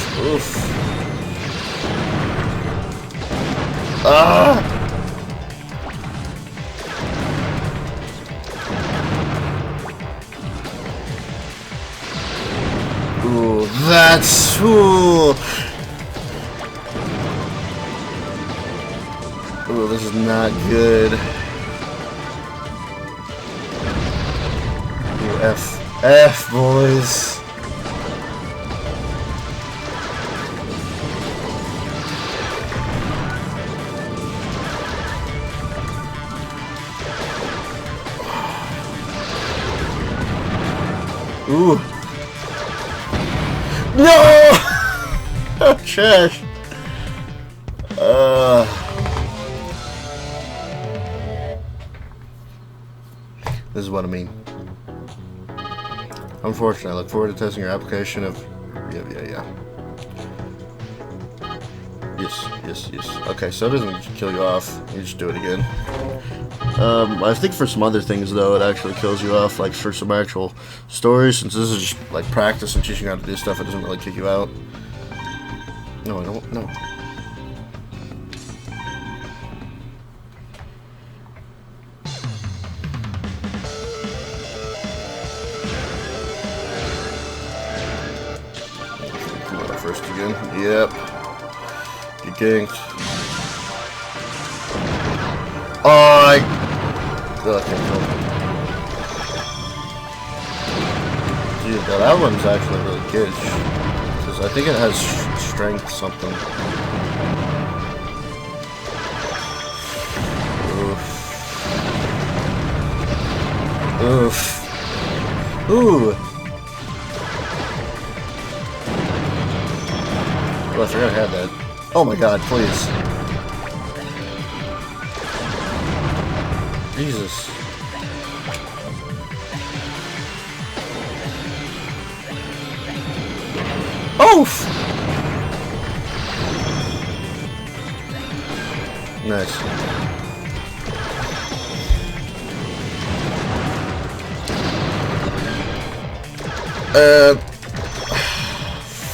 Ah! Ooh, that's ooh. Ooh, this is not good. Ooh, F, boys. Ooh. No! Oh, trash. This is what I mean. Unfortunately, I look forward to testing your application of... Yeah. Yes. Okay, so it doesn't kill you off. You just do it again. I think for some other things, though, it actually kills you off. Like, for some actual stories, since this is just, like, practice and teaching you how to do stuff, it doesn't really kick you out. No, I don't. No. First again. Yep. Get ganked. Oh, okay, cool. Dude, that one's actually really good. Because I think it has strength something. Oof. Ooh. Oh, I forgot I had that. Oh my god, please. Jesus. Oof! Nice.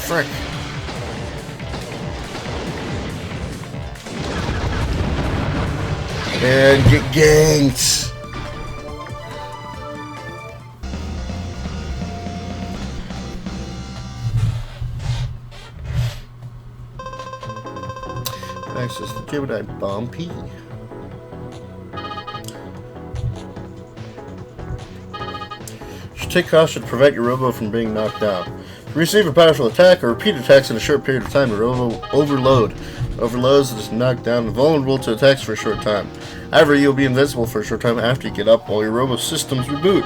Frick. And get ganked. Access the Gemini Bomb P. Should take caution to prevent your Robo from being knocked down. Receive a powerful attack or repeat attacks in a short period of time. Your Robo overloads it is knocked down and vulnerable to attacks for a short time. However, you'll be invincible for a short time after you get up while your Robo systems reboot.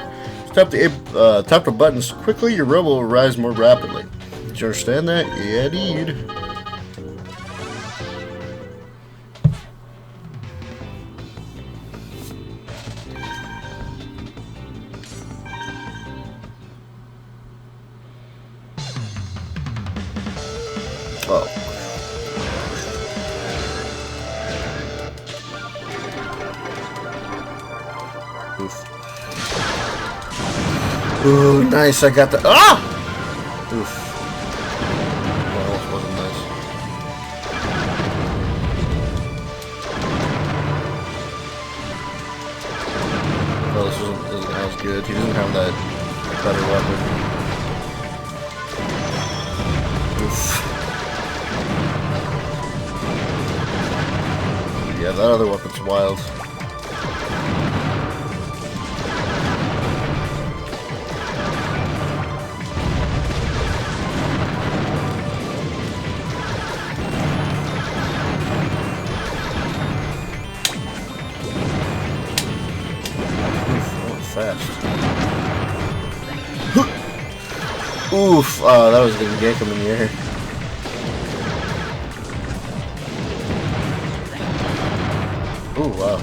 Tap the buttons quickly, your Robo will rise more rapidly. Did you understand that? Yeah, dude. Oh. Oof. Ooh, nice. I got the. Ah! Oof. That almost wasn't nice. Oh, this isn't as good. He doesn't have that better weapon. Oof. Yeah, that other weapon's wild. Fast. Oof! That was gonna gank him in the air. Ooh, wow.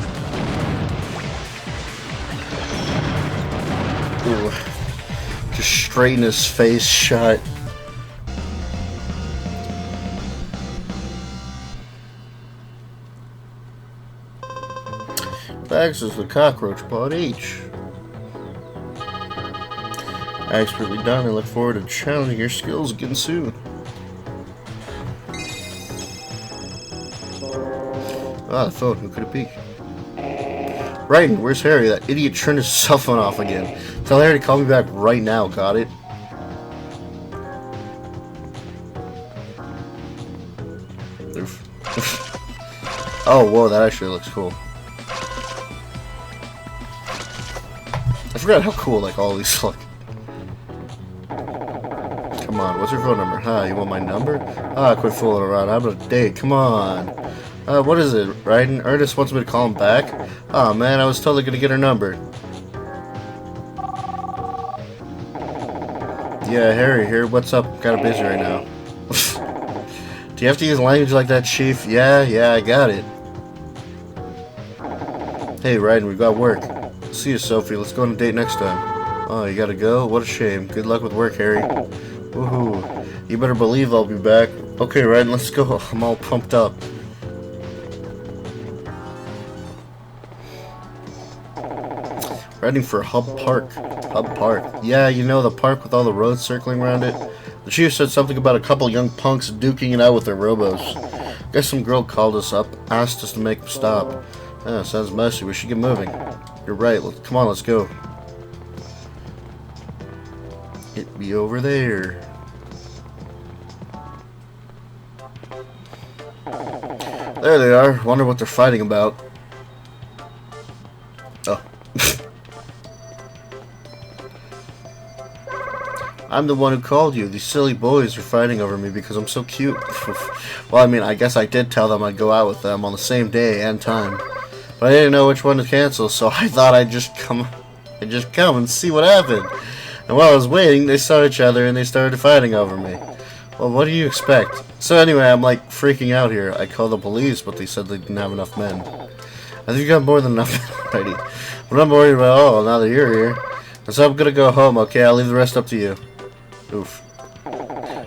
Ooh. Just straight in his face shot. Thanks is the cockroach pod H. Expertly done. I look forward to challenging your skills again soon. Ah, the phone. Who could it be? Right, where's Harry? That idiot turned his cell phone off again. Tell Harry to call me back right now. Got it? Oof. Oh, whoa, that actually looks cool. I forgot how cool, like, all these look. Come on, what's your phone number? Huh, you want my number? Ah, quit fooling around. How about a date? Come on. What is it, Ryden? Ernest wants me to call him back? Oh man, I was totally gonna get her number. Yeah, Harry here. What's up? Kinda busy right now. Do you have to use language like that, Chief? Yeah, I got it. Hey, Ryden, we got work. See you, Sophie. Let's go on a date next time. Oh, you gotta go? What a shame. Good luck with work, Harry. Woohoo. You better believe I'll be back. Okay, Ryden, let's go. I'm all pumped up. Riding for Hub Park. Hub Park. Yeah, you know, the park with all the roads circling around it. The chief said something about a couple young punks duking it out with their robos. Guess some girl called us up, asked us to make them stop. Ah, sounds messy. We should get moving. You're right. Come on, let's go. It be over there. There they are. Wonder what they're fighting about. Oh. I'm the one who called you. These silly boys are fighting over me because I'm so cute. Well, I mean, I guess I did tell them I'd go out with them on the same day and time. But I didn't know which one to cancel, so I thought I'd just come and see what happened. And while I was waiting, they saw each other and they started fighting over me. Well, what do you expect? So anyway, I'm like freaking out here. I called the police, but they said they didn't have enough men. I think you got more than enough men already. But I'm worried about all now that you're here. So I'm gonna go home, okay? I'll leave the rest up to you. Oof.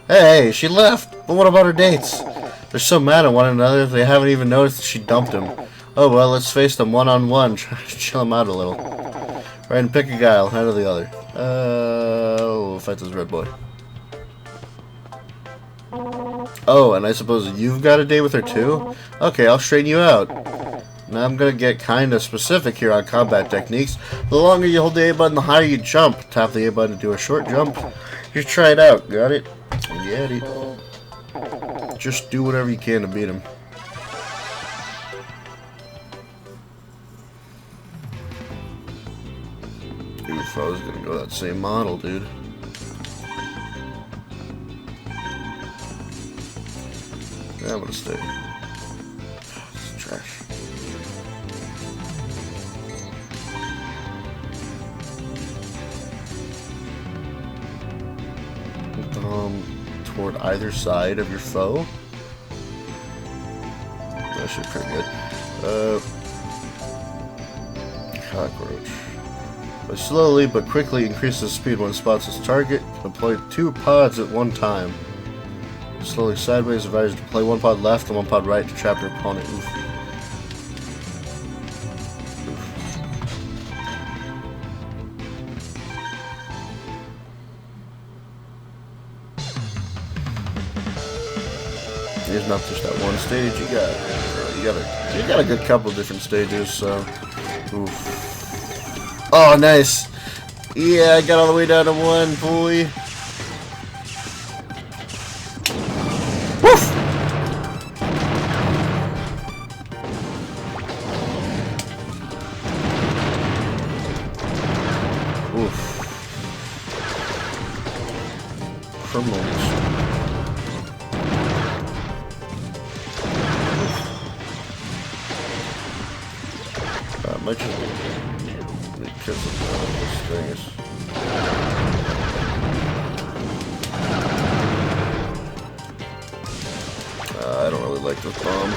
Hey, she left! But what about her dates? They're so mad at one another, they haven't even noticed that she dumped him. Oh well, let's face them one-on-one. Try to chill them out a little. Right, and pick a guy, I'll handle the other. We'll fight this red boy. Oh, and I suppose you've got a date with her too? Okay, I'll straighten you out. Now I'm gonna get kinda specific here on combat techniques. The longer you hold the A button, the higher you jump. Tap the A button to do a short jump. Just try it out, got it? Get it. Just do whatever you can to beat him. Oof, I was gonna go that same model, dude. Yeah, I'm gonna stay. This is trash. Toward either side of your foe. That should be pretty good. Cockroach. But slowly but quickly increases speed when it spots its target. Deploy 2 pods at one time. slowly sideways. Advise you to play one pod left and one pod right to trap your opponent. Oof. There's not just that one stage. You got a good couple different stages. So, oof. Oh, nice. Yeah, I got all the way down to one, boy. Woof. Oof. Criminals. Might just be because of this thing is. I don't really like this bomb.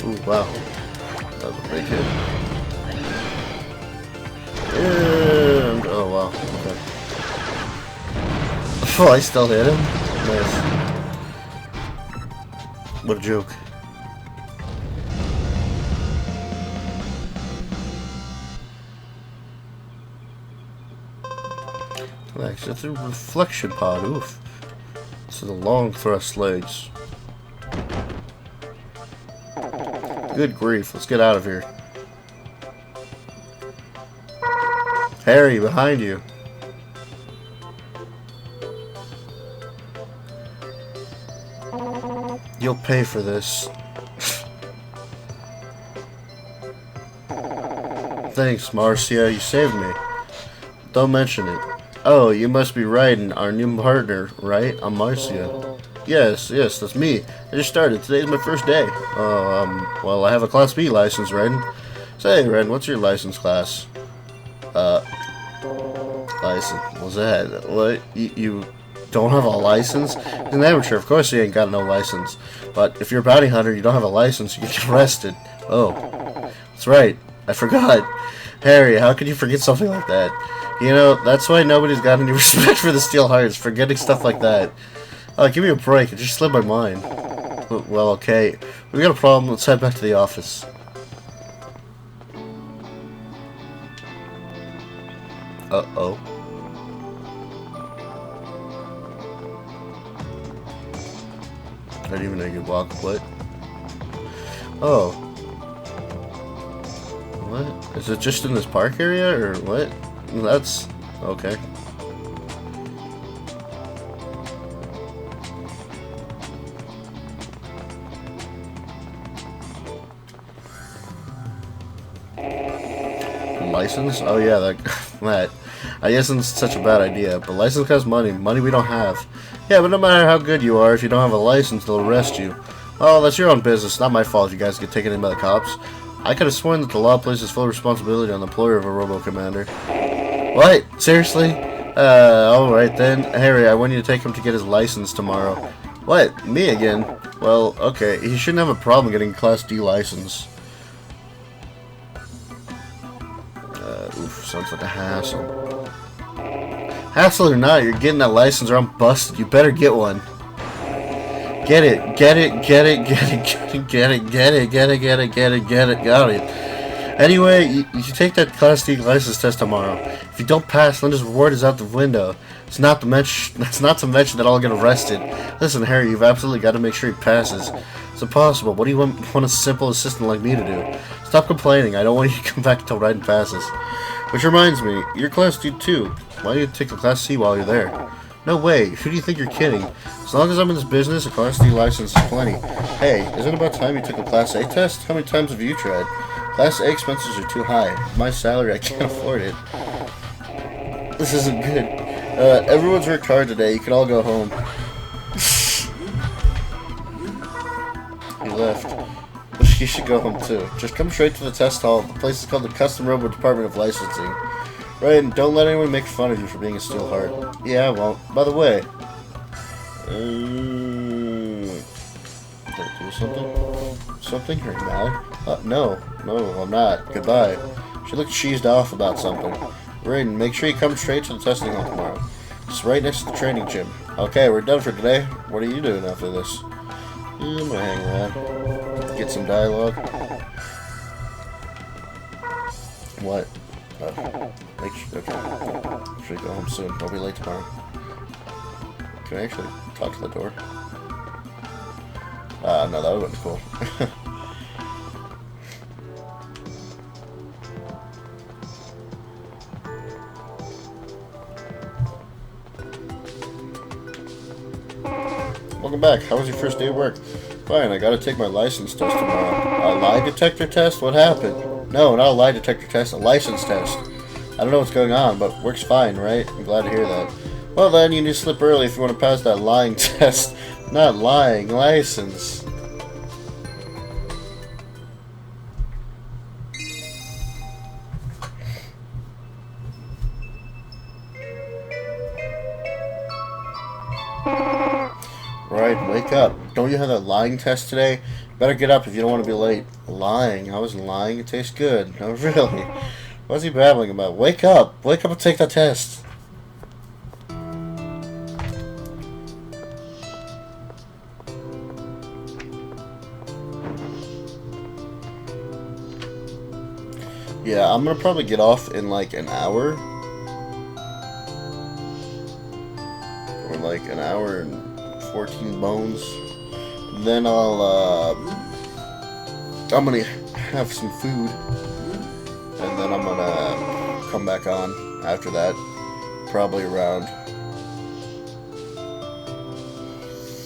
Ooh, wow. That was a big hit. And, oh wow, okay. Oh, I still hit him? Nice. What a joke. Nice, that's a reflection pod, oof. This is the long thrust legs. Good grief, let's get out of here. Harry, behind you. You'll pay for this. Thanks, Marcia, you saved me. Don't mention it. Oh, you must be Ryden, our new partner, right? I'm Marcia. Yes, that's me. I just started. Today's my first day. Well, I have a Class B license, Ryden. Say, Ryden, what's your license class? License. What's that? What? You don't have a license? He's an amateur. Of course you ain't got no license. But if you're a bounty hunter, you don't have a license, you get arrested. Oh. That's right. I forgot. Harry, how could you forget something like that? You know, that's why nobody's got any respect for the Steel Hearts, forgetting stuff like that. Give me a break. It just slipped my mind. Well, okay. We got a problem. Let's head back to the office. Uh-oh. I didn't even know you could walk. What? Oh. What? Is it just in this park area, or what? That's... okay. License? Oh yeah, that... I guess it's such a bad idea, but license costs money. Money we don't have. Yeah, but no matter how good you are, if you don't have a license, they'll arrest you. Oh, that's your own business. Not my fault if you guys get taken in by the cops. I could have sworn that the law places full responsibility on the employer of a Robo Commander. What? Seriously? Alright then. Harry, I want you to take him to get his license tomorrow. What? Me again? Well, okay. He shouldn't have a problem getting a Class D license. Oof, sounds like a hassle. Hassle or not, you're getting that license or I'm busted. You better get one. Get it, get it, get it, get it, get it, get it, get it, get it, get it, get it, get it, got it. Anyway, you take that Class D license test tomorrow. If you don't pass, then his reward is out the window. It's not to mention that I'll get arrested. Listen, Harry, you've absolutely got to make sure he passes. It's impossible. What do you want a simple assistant like me to do? Stop complaining. I don't want you to come back until Ryden passes. Which reminds me, you're Class D too. Why don't you take a Class C while you're there? No way. Who do you think you're kidding? As long as I'm in this business, a Class D license is plenty. Hey, isn't it about time you took a Class A test? How many times have you tried? Class A expenses are too high. My salary, I can't afford it. This isn't good. Everyone's worked hard today. You can all go home. He left. But you should go home too. Just come straight to the test hall. The place is called the Custom Robo Department of Licensing. Right, and don't let anyone make fun of you for being a steel heart. Yeah, I won't. By the way... do something? Something? Are you mad? No, I'm not. Goodbye. She looked cheesed off about something. Raiden, make sure you come straight to the testing hall tomorrow. It's right next to the training gym. Okay, we're done for today. What are you doing after this? I'm gonna hang around. Get some dialogue. What? Okay. Should go home soon. I'll be late tomorrow. Can I actually talk to the door? No, that would've been cool. Welcome back. How was your first day of work? Fine, I gotta take my license test tomorrow. A lie detector test? What happened? No, not a lie detector test, a license test. I don't know what's going on, but works fine, right? I'm glad to hear that. Well then, you need to slip early if you want to pass that lying test. Not lying, license. Right, wake up. Don't you have that lying test today? Better get up if you don't want to be late. Lying? I wasn't lying. It tastes good. No, really. What's he babbling about? Wake up! Wake up and take that test. Yeah, I'm gonna probably get off in like an hour. Or like an hour and 14 bones. Then I'm gonna have some food. And then I'm gonna come back on after that. Probably around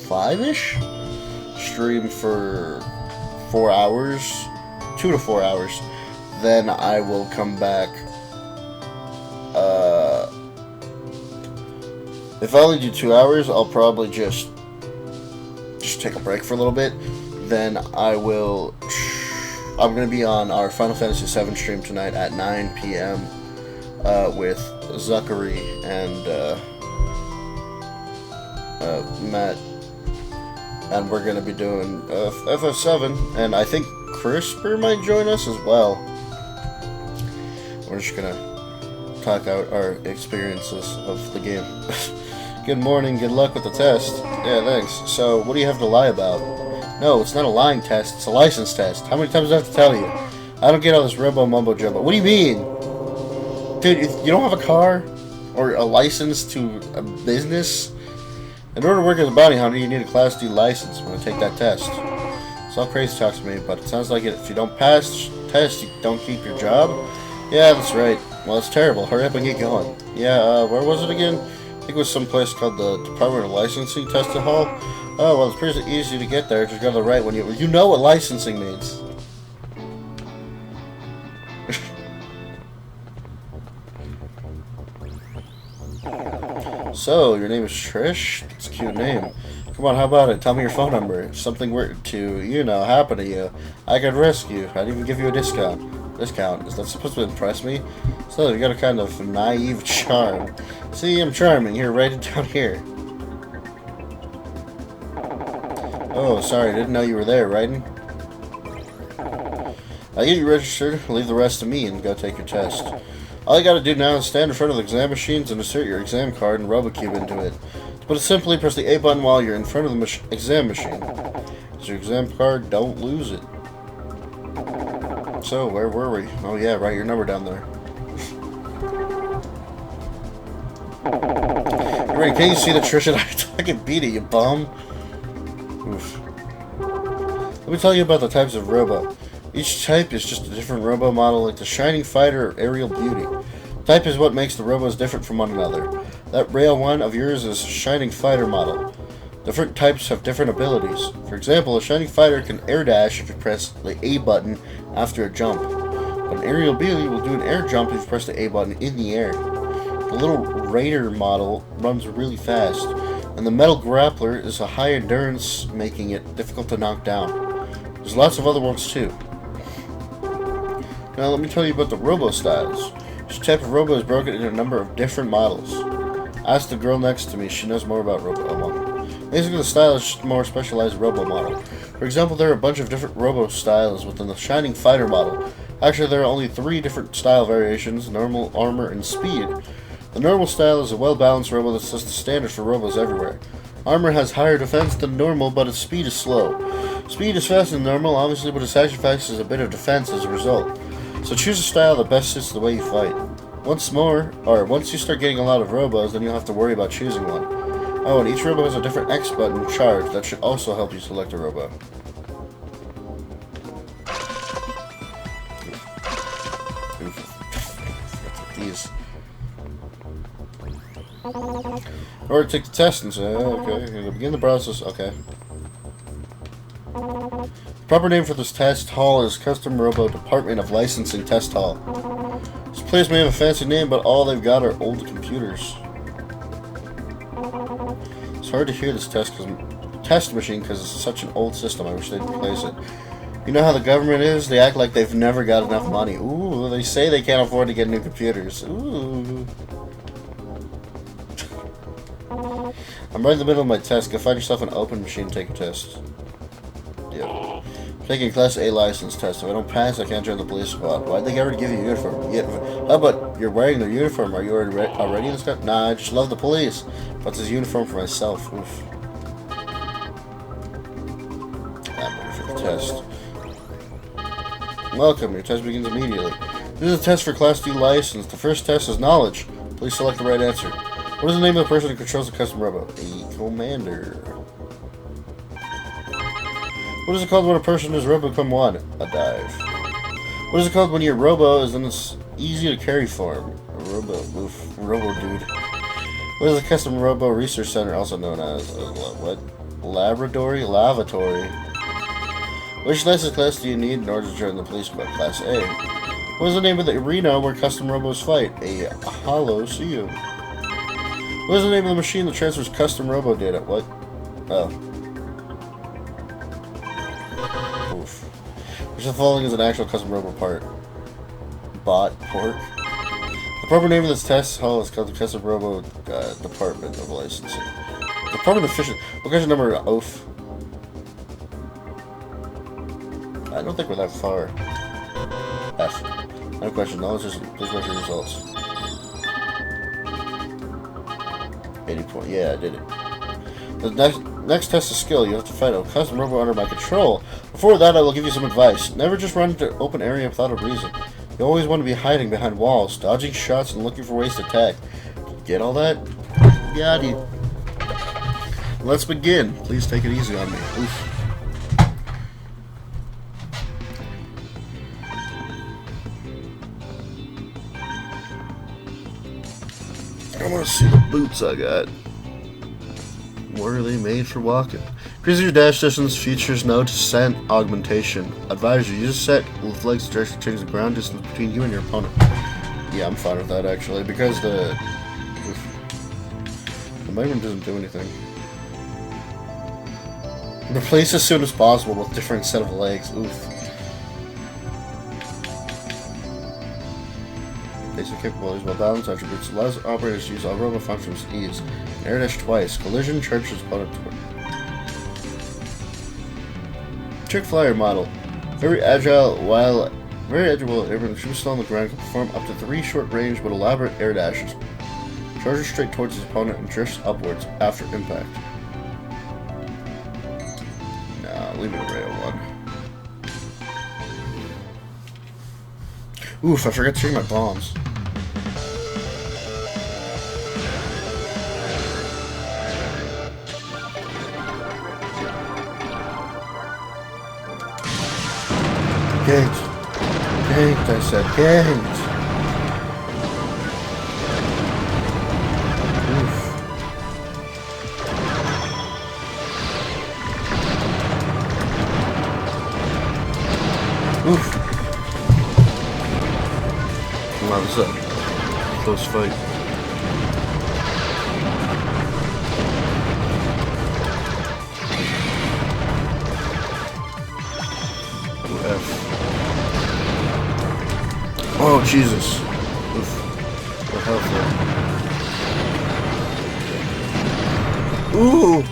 5-ish? Stream for 4 hours. 2 to 4 hours. Then I will come back. If I only do 2 hours, I'll probably just take a break for a little bit. Then I'm gonna be on our Final Fantasy VII stream tonight at 9 p.m. With Zachary and Matt, and we're gonna be doing FF7, and I think Crisper might join us as well. We're just gonna talk out our experiences of the game. Good morning, good luck with the test. Yeah, thanks. So, what do you have to lie about? No, it's not a lying test, it's a license test. How many times do I have to tell you? I don't get all this Robo mumbo jumbo. What do you mean? Dude, if you don't have a car or a license to a business, in order to work as a bounty hunter, you need a Class D license when I take that test. It's all crazy talk to me, but it sounds like if you don't pass the test, you don't keep your job. Yeah, that's right. Well, it's terrible. Hurry up and get going. Yeah, where was it again? I think it was some place called the Department of Licensing Testing Hall. Oh, well, it's pretty easy to get there. Just go to the right when you know what licensing means. So, your name is Trish? It's a cute name. Come on, how about it? Tell me your phone number. If something were to, happen to you, I could rescue. I'd even give you a discount. Discount? Is that supposed to impress me? So, you got a kind of naive charm. See, I'm charming. Here, write it down here. Oh, sorry, didn't know you were there, Raiden. I'll get you registered, leave the rest to me, and go take your test. All you gotta do now is stand in front of the exam machines and insert your exam card and RoboCube into it. To put it simply, press the A button while you're in front of the exam machine. It's your exam card, don't lose it. So, where were we? Oh yeah, write your number down there. Alright, can't you see that Trish and I can beat it, you bum? Oof. Let me tell you about the types of Robo. Each type is just a different Robo model, like the Shining Fighter or Aerial Beauty. Type is what makes the Robos different from one another. That rail one of yours is Shining Fighter model. Different types have different abilities. For example, a Shining Fighter can air dash if you press the A button after a jump. An Aerial Beauty will do an air jump if you press the A button in the air. The little Raider model runs really fast, and the Metal Grappler is a high endurance, making it difficult to knock down. There's lots of other ones too. Now let me tell you about the Robo styles. Each type of Robo is broken into a number of different models. Ask the girl next to me, she knows more about Robo. Basically, the style is just a more specialized Robo model. For example, there are a bunch of different Robo styles within the Shining Fighter model. Actually, there are only 3 different style variations: normal, armor, and speed. The normal style is a well-balanced Robo that sets the standard for Robos everywhere. Armor has higher defense than normal, but its speed is slow. Speed is faster than normal, obviously, but it sacrifices a bit of defense as a result. So choose a style that best suits the way you fight. Once you start getting a lot of Robos, then you'll have to worry about choosing one. Oh, and each Robo has a different X button charge that should also help you select a Robo. These. In order to take the test and say, okay, you're gonna begin the process, okay. The proper name for this test hall is Custom Robo Department of Licensing Test Hall. This place may have a fancy name, but all they've got are old computers. It's hard to hear this test machine because it's such an old system. I wish they'd replace it. You know how the government is? They act like they've never got enough money. Ooh, they say they can't afford to get new computers. Ooh. I'm right in the middle of my test. Go find yourself an open machine and take a test. Yeah. Taking a Class A license test. If I don't pass, I can't join the police squad. Why'd they ever give you a uniform? Yeah, how about you're wearing their uniform? Are you already in this guy? Nah, I just love the police. But this uniform for myself. Oof. I'm ready for the test. Welcome. Your test begins immediately. This is a test for Class D license. The first test is knowledge. Please select the right answer. What is the name of the person who controls the custom Robo? A commander. What is it called when a person is Robo become one? A dive. What is it called when your Robo is in this easy to carry form? A Robo. Oof. Robo dude. What is the custom Robo research center, also known as what? Lavatory. Which license class do you need in order to join the police squad? Class A. What is the name of the arena where custom Robos fight? A Holosseum. What is the name of the machine that transfers custom Robo data? What? Oh. Oof. Which of the following is an actual custom Robo part? Bot port. The proper name of this test hall is called the Custom Robo Department of Licensing. Department of Efficient. What question number? Oof. I don't think we're that far. F. No question. No, please measure your results. 80 point. Yeah, I did it. The next test is skill. You have to fight a custom Robo under my control. Before that, I will give you some advice. Never just run into open area without a reason. You always want to be hiding behind walls, dodging shots, and looking for ways to attack. Get all that? Got you. Let's begin. Please take it easy on me. Oof. I want to see the boots I got. What are they made for walking? Increasing your dash distance features no descent augmentation. Advisor, use a set with legs to directly change the ground distance between you and your opponent. Yeah, I'm fine with that actually, because the movement doesn't do anything. Replace as soon as possible with different set of legs. Oof. Basic capabilities, while balance attributes, allows operators to use all Robo functions with ease. Air dash twice. Collision charges opponent twice. Trick flyer model. Very agile while airborne, should still on the ground, can perform up to 3 short-range but elaborate air dashes. Charges straight towards his opponent and drifts upwards after impact. Nah, leave it at rail 1. Oof, I forgot to change my bombs. Ganked. Ganked, I said. Ganked. Oof. Oof. Wow, this is a close fight. Oh, Jesus. Oof. What health there? Ooh!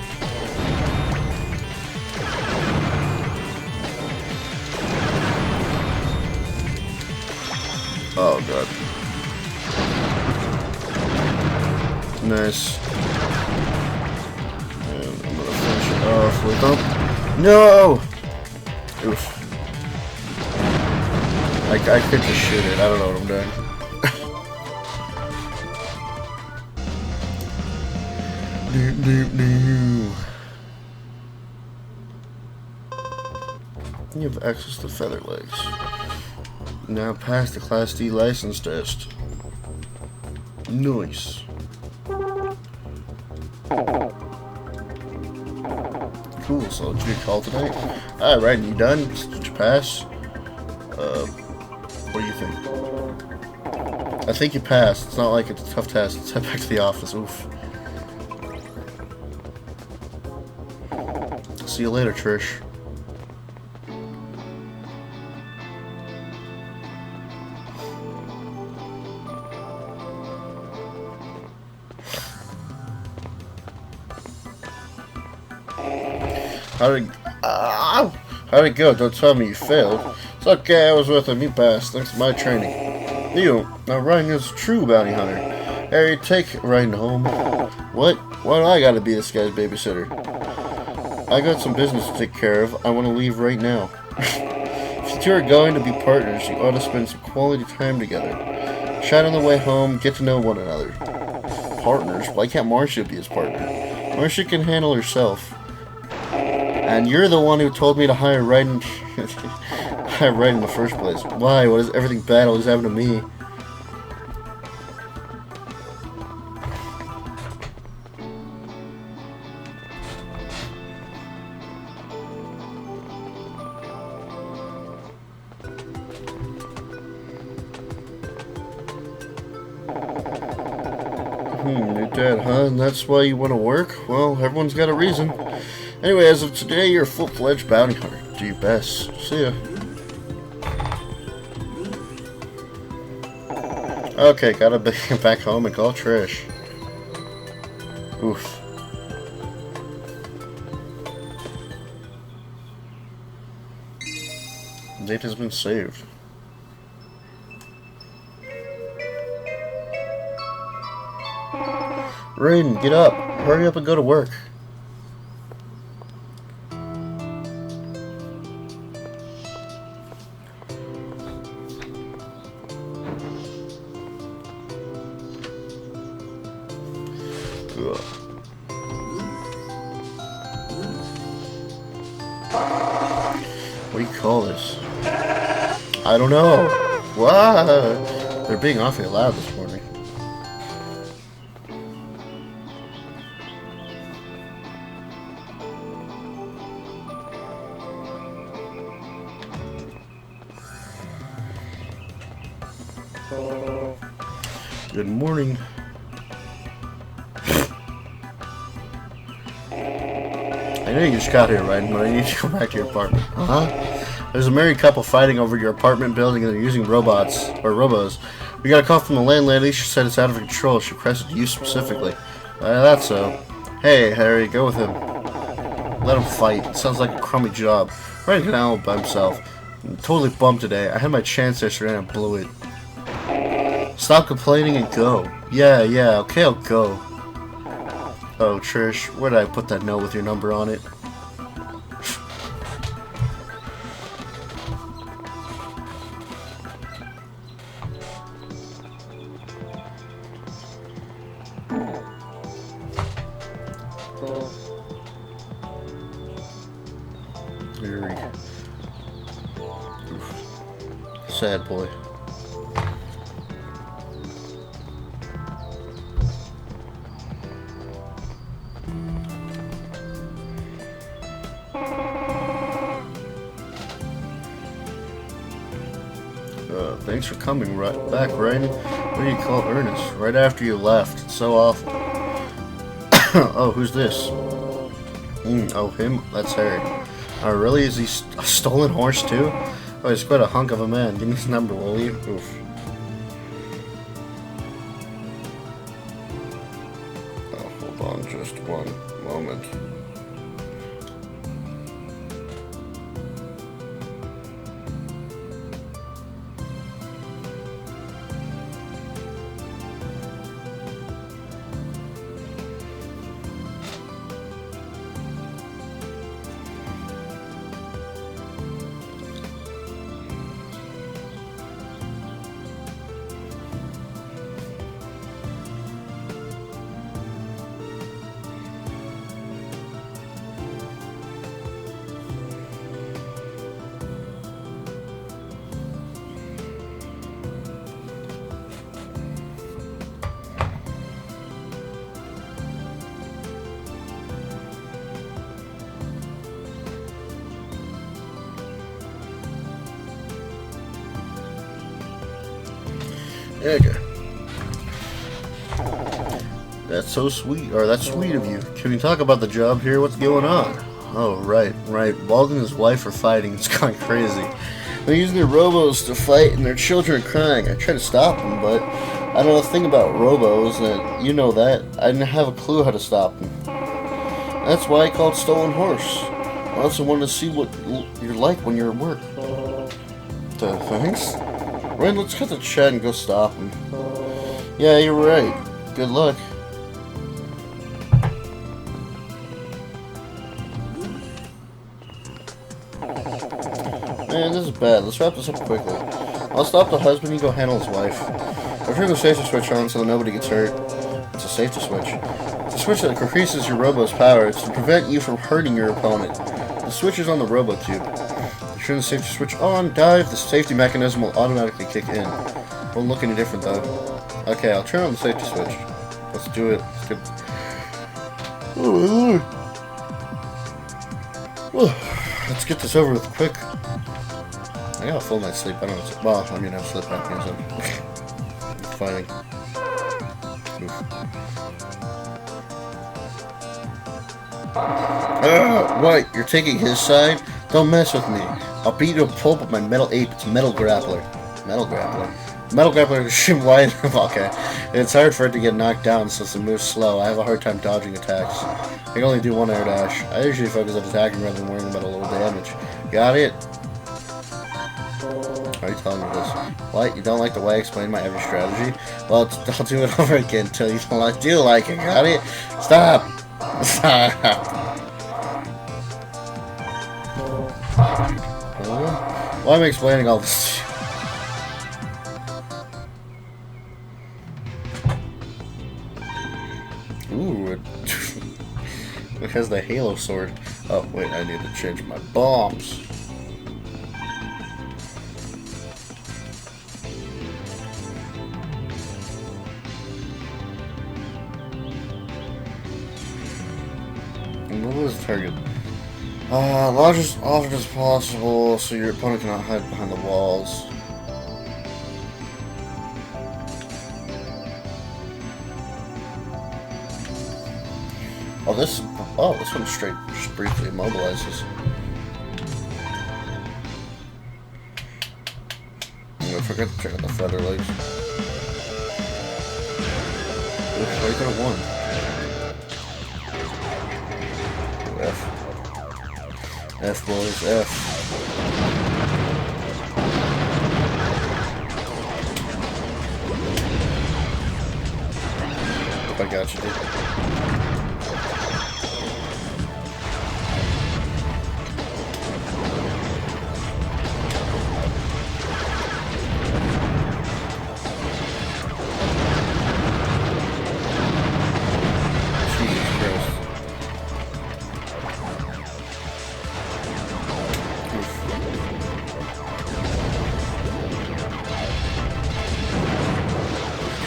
Oh god. Nice. And I'm gonna finish it off with no! Oof. I could just shoot it. I don't know what I'm doing. You have access to feather legs. Now pass the Class D license test. Nice. Cool, so did you call tonight? Alright, you done? Did you pass? What do you think? I think you passed. It's not like it's a tough test. Let's head back to the office. Oof. See you later, Trish. How'd it go? Don't tell me you failed. It's okay, I was with him. You passed. Thanks to my training. You. Now Ryan is a true bounty hunter. Harry, take Ryan home. What? Why do I gotta be this guy's babysitter? I got some business to take care of. I want to leave right now. If you two are going to be partners, you ought to spend some quality time together. Chat on the way home, get to know one another. Partners? Why can't Marcia be his partner? Marcia can handle herself. And you're the one who told me to hire Raiden in the first place. Why? What is everything bad always happened to me? You're dead, huh? And that's why you want to work? Well, everyone's got a reason. Anyway, as of today, you're a full-fledged bounty hunter. Do your best. See ya. Okay, gotta get back home and call Trish. Oof. Date has been saved. Raiden, get up. Hurry up and go to work. What do you call this? I don't know. What? They're being awfully loud this morning. Good morning. I know you just got here, right? But I need to go back to your apartment. There's a married couple fighting over your apartment building and they're using robots, or robos. We got a call from the landlady. She said it's out of control. She requested you specifically. That's so. Hey, Harry, go with him. Let him fight. It sounds like a crummy job. Ryan can handle it by himself. I'm totally bummed today. I had my chance yesterday and I blew it. Stop complaining and go. Yeah, okay, I'll go. Oh, Trish, where did I put that note with your number on it? Very sad boy. Thanks for coming back, Raiden. What do you call Ernest? Right after you left. It's so awful. Oh, who's this? Oh, him? That's Harry. Oh, really? Is he a stolen horse, too? Oh, he's quite a hunk of a man. Give me his number, will you? Oof. Oh, hold on just one moment. Okay. That's so sweet, or that's sweet of you. Can we talk about the job here? What's going on? Oh, right. Walden and his wife are fighting. It's gone crazy. They're using their robos to fight, and their children are crying. I try to stop them, but I don't know a thing about robos, and you know that. I didn't have a clue how to stop them. That's why I called Stolen Horse. I also wanted to see what you're like when you're at work. Thanks. Right, let's cut the chat and go stop him. Yeah, you're right. Good luck. Man, this is bad. Let's wrap this up quickly. I'll stop the husband, you go handle his wife. I'll turn the safety switch on so that nobody gets hurt. It's a safety switch. It's a switch that increases your robo's power. It's to prevent you from hurting your opponent. The switch is on the robo cube. You turn the safety switch on, dive, the safety mechanism will automatically kick in. Won't look any different though. Okay, I'll turn on the safety switch. Let's do it. Let's get... Oh my lord. Let's get this over with quick. I got a full night's sleep. I don't know. Well, I mean, I've slept back here, so I'm fighting. What? You're taking his side? Don't mess with me. I'll beat you to a pulp with my metal ape. It's Metal Grappler. Metal Grappler. Metal Grappler is shit wide. Okay. It's hard for it to get knocked down since it moves slow. I have a hard time dodging attacks. I can only do one air dash. I usually focus on attacking rather than worrying about a little damage. Got it? Why are you telling me this? What? You don't like the way I explain my every strategy? Well, I'll do it over again until you do like it. Got it? Stop! Stop! Why am I explaining all this? Ooh, it has the Halo sword. Oh, wait, I need to change my bombs. And what was the target? Large as often as possible so your opponent cannot hide behind the walls. This one straight just briefly immobilizes. I'm gonna forget to check out the feather legs. Looks like I won. F. F, boys, F. I got you, dude.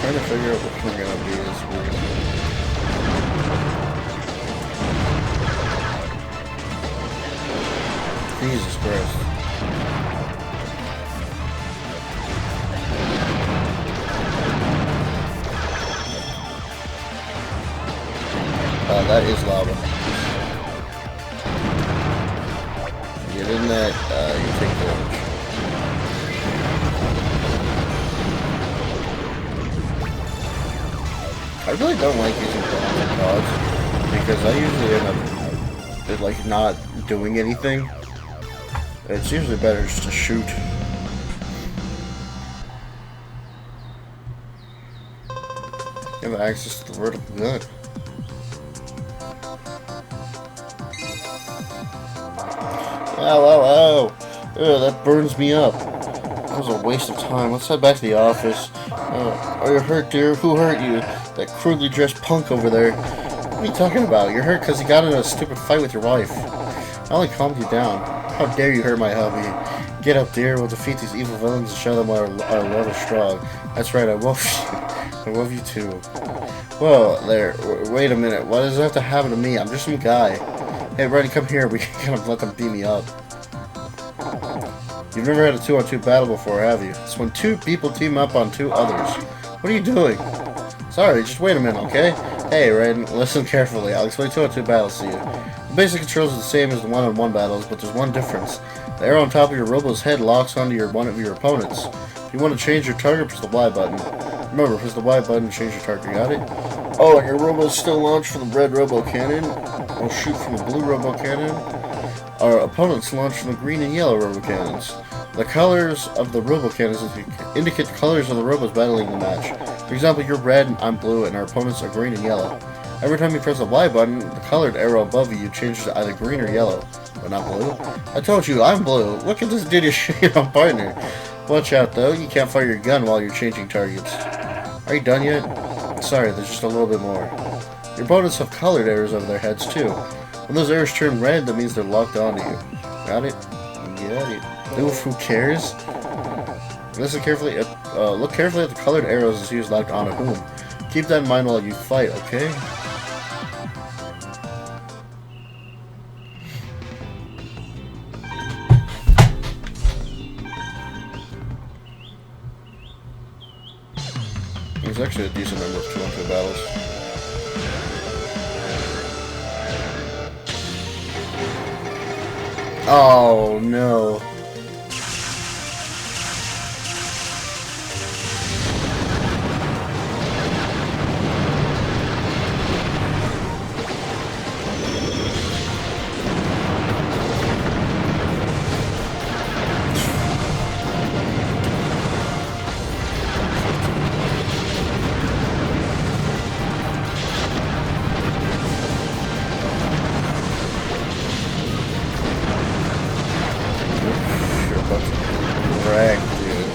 Trying to figure out what we're gonna be is we're gonna... Jesus Christ. That is lava. Get in that, you take damage. I really don't like using bombs and pods because I usually end up like not doing anything. It's usually better just to shoot. You have access to the vertical gun. Ow, ow, ow! Ugh, that burns me up. That was a waste of time. Let's head back to the office. Are you hurt, dear? Who hurt you? That crudely dressed punk over there. What are you talking about? You're hurt because you got in a stupid fight with your wife. I only calmed you down. How dare you hurt my hubby? Get up, dear. We'll defeat these evil villains and show them our love is strong. That's right, I love you. I love you too. Well, there. Wait a minute. Why does it have to happen to me? I'm just some guy. Hey, Reddy, come here. We can kind of let them beat me up. You've never had a 2-on-2 battle before, have you? It's when two people team up on two others. What are you doing? Sorry, just wait a minute, okay? Hey, Raiden, listen carefully. I'll explain 2-on-2 battles to you. The basic controls are the same as the 1-on-1 battles, but there's one difference. The arrow on top of your Robo's head locks onto one of your opponents. If you want to change your target, press the Y button. Remember, press the Y button to change your target, got it? Oh, and your Robo's still launched from the red Robo Cannon. Or shoot from the blue Robo Cannon. Our opponents launch from the green and yellow Robo Cannons. The colors of the Robo Cannons indicate the colors of the Robos battling the match. For example, you're red and I'm blue, and our opponents are green and yellow. Every time you press the Y button, the colored arrow above you changes to either green or yellow. But not blue? I told you, I'm blue. What can this do to shoot your own partner? Watch out, though. You can't fire your gun while you're changing targets. Are you done yet? Sorry, there's just a little bit more. Your opponents have colored arrows over their heads, too. When those arrows turn red, that means they're locked onto you. Got it? Got it. Oof, who cares? Listen carefully look carefully at the colored arrows and see who's locked onto whom. Keep that in mind while you fight, okay? There's actually a decent number of 2-on-2 battles. Oh no. Wreck, dude.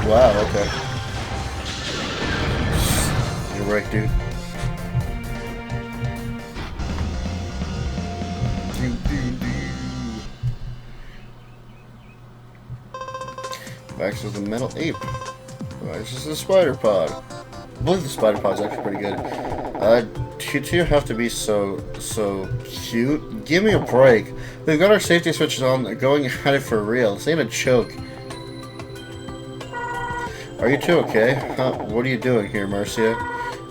Wow, okay. You're right, dude. Back to the metal ape. This is the spider pod. I believe the spider pod's actually pretty good. You two have to be so cute. Give me a break. We've got our safety switches on. They're going at it for real. This ain't a joke. Are you two okay? Huh? What are you doing here, Marcia?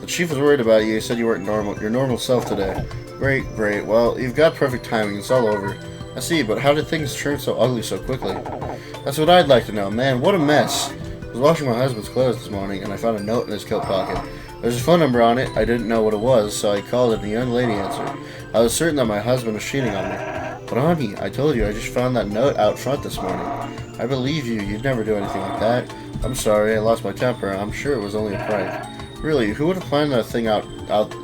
The chief was worried about you. He said you weren't your normal self today. Great, great. Well, you've got perfect timing. It's all over. I see, but how did things turn so ugly so quickly? That's what I'd like to know. Man, what a mess. I was washing my husband's clothes this morning, and I found a note in his coat pocket. There's a phone number on it. I didn't know what it was, so I called it, and a young lady answered. I was certain that my husband was cheating on me. But honey, I told you, I just found that note out front this morning. I believe you. You'd never do anything like that. I'm sorry, I lost my temper. I'm sure it was only a prank. Really, who would have planned that thing out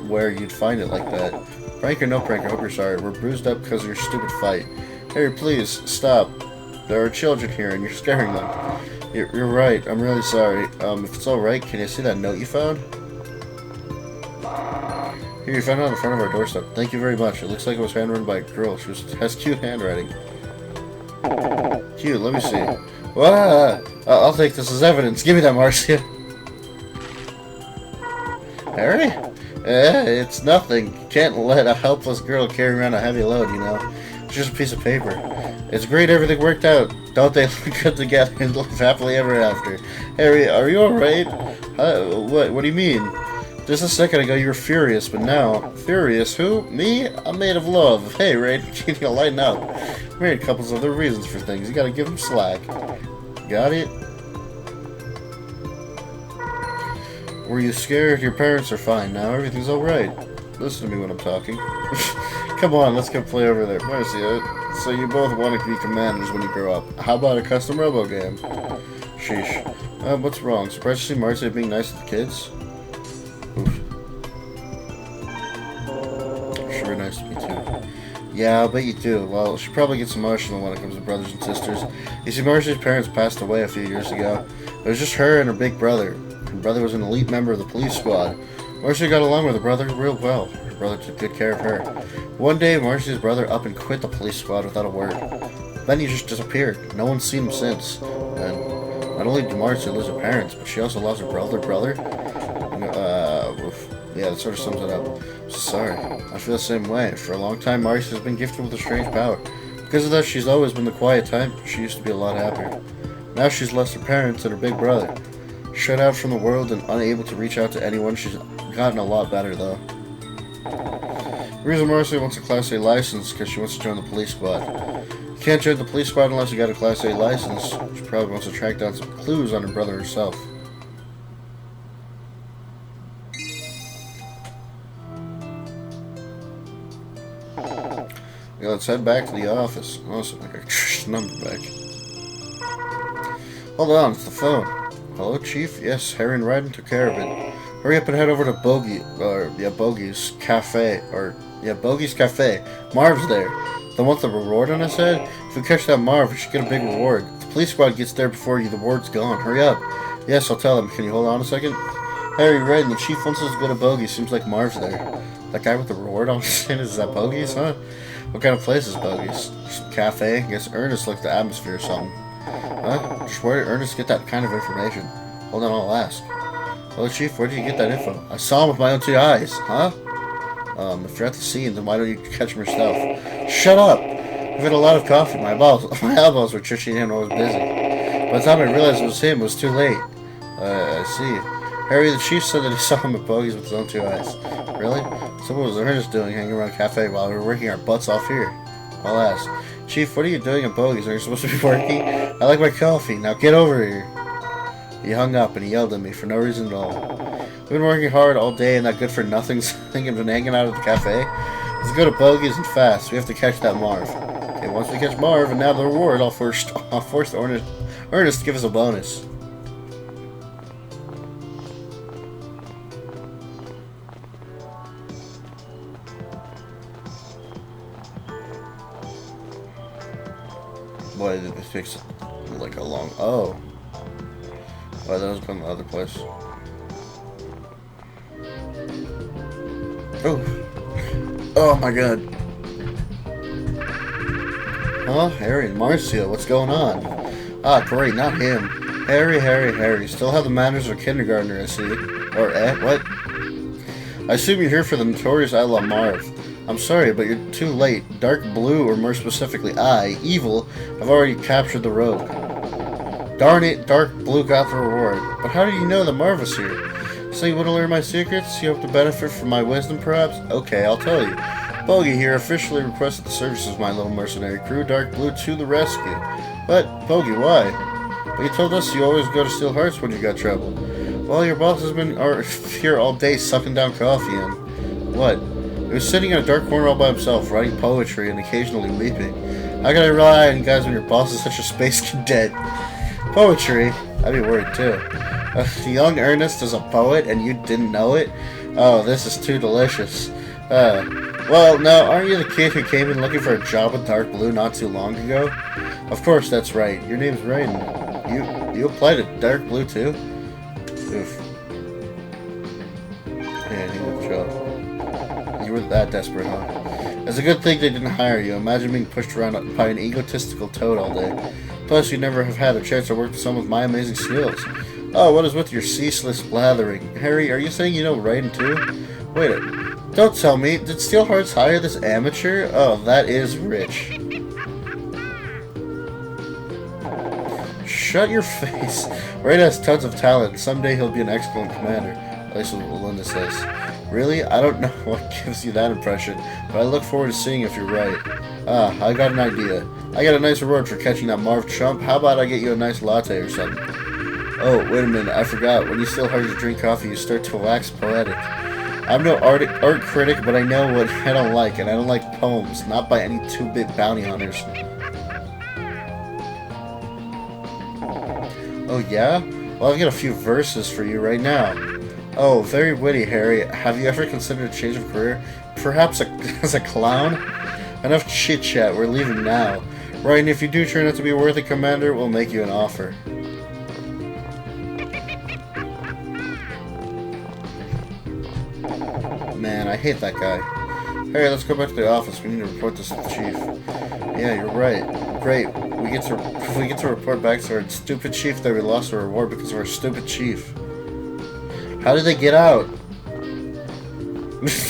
where you'd find it like that? Prank or no prank, I hope you're sorry. We're bruised up because of your stupid fight. Harry, please, stop. There are children here, and you're scaring them. You're right. I'm really sorry. If it's alright, can you see that note you found? Here, you found it on the front of our doorstep. Thank you very much. It looks like it was handwritten by a girl. She has cute handwriting. Cute, let me see. Wow, I'll take this as evidence. Give me that, Marcia. Harry? It's nothing. You can't let a helpless girl carry around a heavy load, you know. It's just a piece of paper. It's great everything worked out. Don't they look good together and live happily ever after? Harry, are you alright? What do you mean? Just a second ago you were furious, but now... Furious? Who? Me? I'm made of love. Hey, Ray, you gotta lighten up. Married couples have their reasons for things. You gotta give them slack. Got it? Were you scared? Your parents are fine now. Everything's alright. Listen to me when I'm talking. Come on, let's go play over there. Marcia, so you both want to be commanders when you grow up. How about a custom Robo game? Sheesh. What's wrong? Surprised to see Marcia being nice to the kids? Oof. actually really nice to me, too. Yeah, I bet you do. Well, she probably gets emotional when it comes to brothers and sisters. You see, Marcy's parents passed away a few years ago. It was just her and her big brother. Her brother was an elite member of the police squad. Marcy got along with her brother real well. Her brother took good care of her. One day, Marcy's brother up and quit the police squad without a word. Then he just disappeared. No one's seen him since. And not only did Marcy lose her parents, but she also lost her brother. Yeah, that sort of sums it up. So sorry. I feel the same way. For a long time, Marcy has been gifted with a strange power. Because of that, she's always been the quiet type. She used to be a lot happier. Now she's lost her parents and her big brother. Shut out from the world and unable to reach out to anyone, she's gotten a lot better, though. The reason Marcy wants a Class A license is because she wants to join the police squad. You can't join the police squad unless you got a Class A license. She probably wants to track down some clues on her brother herself. Yeah, let's head back to the office. Awesome, I got Trish's number back. Hold on, it's the phone. Hello, Chief? Yes, Harry and Ryden took care of it. Hurry up and head over to Bogey's Cafe. Bogey's Cafe. Marv's there. The one with the reward on his head? If we catch that Marv, we should get a big reward. If the police squad gets there before you, the word's gone. Hurry up. Yes, I'll tell them. Can you hold on a second? Harry, Ryden, the Chief wants us to go to Bogey's. Seems like Marv's there. That guy with the reward on his head, is that Bogey's, huh? What kind of place is Bogey's? Some cafe? I guess Ernest likes the atmosphere or something. Huh? Just where did Ernest get that kind of information? Hold on, I'll ask. Hello, Chief, where did you get that info? I saw him with my own 2 eyes. Huh? If you're at the scene, then why don't you catch him yourself? Shut up! I've had a lot of coffee. My elbows were twitching in when I was busy. By the time I realized it was him, it was too late. I see. Harry, the Chief said that he saw him at Bogey's with his own 2 eyes. Really? So what was Ernest doing hanging around a cafe while we were working our butts off here? I'll ask. Chief, what are you doing at Bogey's? Are you supposed to be working? I like my coffee. Now get over here. He hung up and he yelled at me for no reason at all. We've been working hard all day and that good-for-nothing's thing and been hanging out at the cafe. Let's go to Bogey's and fast. We have to catch that Marv. Okay, once we catch Marv and nab the reward, I'll force Ernest to give us a bonus. Boy, it takes like a long... Oh. Why, that was from the other place. Oh. Oh my god. Huh? Harry and Marcia, what's going on? Ah, great, not him. Harry. Still have the manners of a kindergartner, I see. Or, what? I assume you're here for the notorious outlaw Marv. I'm sorry, but you're too late. Dark Blue, or more specifically I, Evil, have already captured the rogue. Darn it, Dark Blue got the reward. But how did you know that Marv was here? So you want to learn my secrets? You hope to benefit from my wisdom, perhaps? Okay, I'll tell you. Bogey here officially requested the services of my little mercenary crew, Dark Blue, to the rescue. But, Bogey, why? But you told us you always go to Steel Hearts when you got trouble. Well, your boss has been here all day sucking down coffee and... What? He was sitting in a dark corner all by himself, writing poetry and occasionally weeping. How can I rely on you guys when your boss is such a space cadet? Poetry? I'd be worried too. Young Ernest is a poet and you didn't know it? Oh, this is too delicious. Well, now, aren't you the kid who came in looking for a job with Dark Blue not too long ago? Of course, that's right. Your name's Ryden. You applied to Dark Blue too? Oof. Man, you look job. You were that desperate, huh? It's a good thing they didn't hire you. Imagine being pushed around by an egotistical toad all day. Plus, you never have had a chance to work with some of my amazing skills. Oh, what is with your ceaseless blathering? Harry, are you saying you know Ryden too? Wait don't tell me. Did Steel Hearts hire this amateur? Oh, that is rich. Shut your face. Ryden has tons of talent. Someday he'll be an excellent commander. At least what Linda says. Really? I don't know what gives you that impression, but I look forward to seeing if you're right. Ah, I got an idea. I got a nice reward for catching that Marv chump. How about I get you a nice latte or something? Oh, wait a minute, I forgot. When you still hard to drink coffee, you start to wax poetic. I'm no art critic, but I know what I don't like, and I don't like poems, not by any two-bit bounty hunters. Oh, yeah? Well, I've got a few verses for you right now. Oh, very witty, Harry. Have you ever considered a change of career? perhaps as a clown? Enough chit-chat, we're leaving now. Right, and if you do turn out to be a worthy commander, we'll make you an offer. Man, I hate that guy. Hey, let's go back to the office. We need to report this to the chief. Yeah, you're right. Great. If we get to report back to our stupid chief that we lost our reward because of our stupid chief. How did they get out?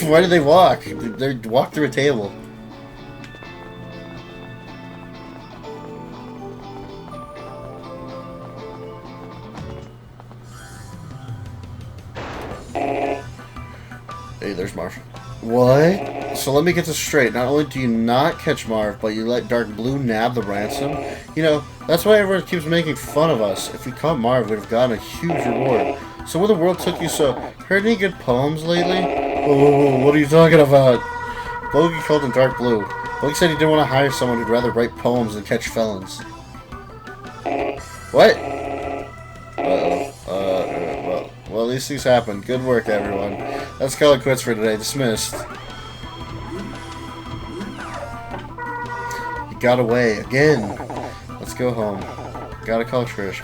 Why did they walk? They walked through a table. Hey, there's Marv. What? So let me get this straight. Not only do you not catch Marv, but you let Dark Blue nab the ransom? You know, that's why everyone keeps making fun of us. If we caught Marv, we'd have gotten a huge reward. So where the world took you so... Heard any good poems lately? Oh, what are you talking about? Bogey called him Dark Blue. Bogey said he didn't want to hire someone who'd rather write poems than catch felons. What? Well, these things happen. Good work, everyone. Let's call it quits for today. Dismissed. You got away again. Let's go home. Gotta call Trish.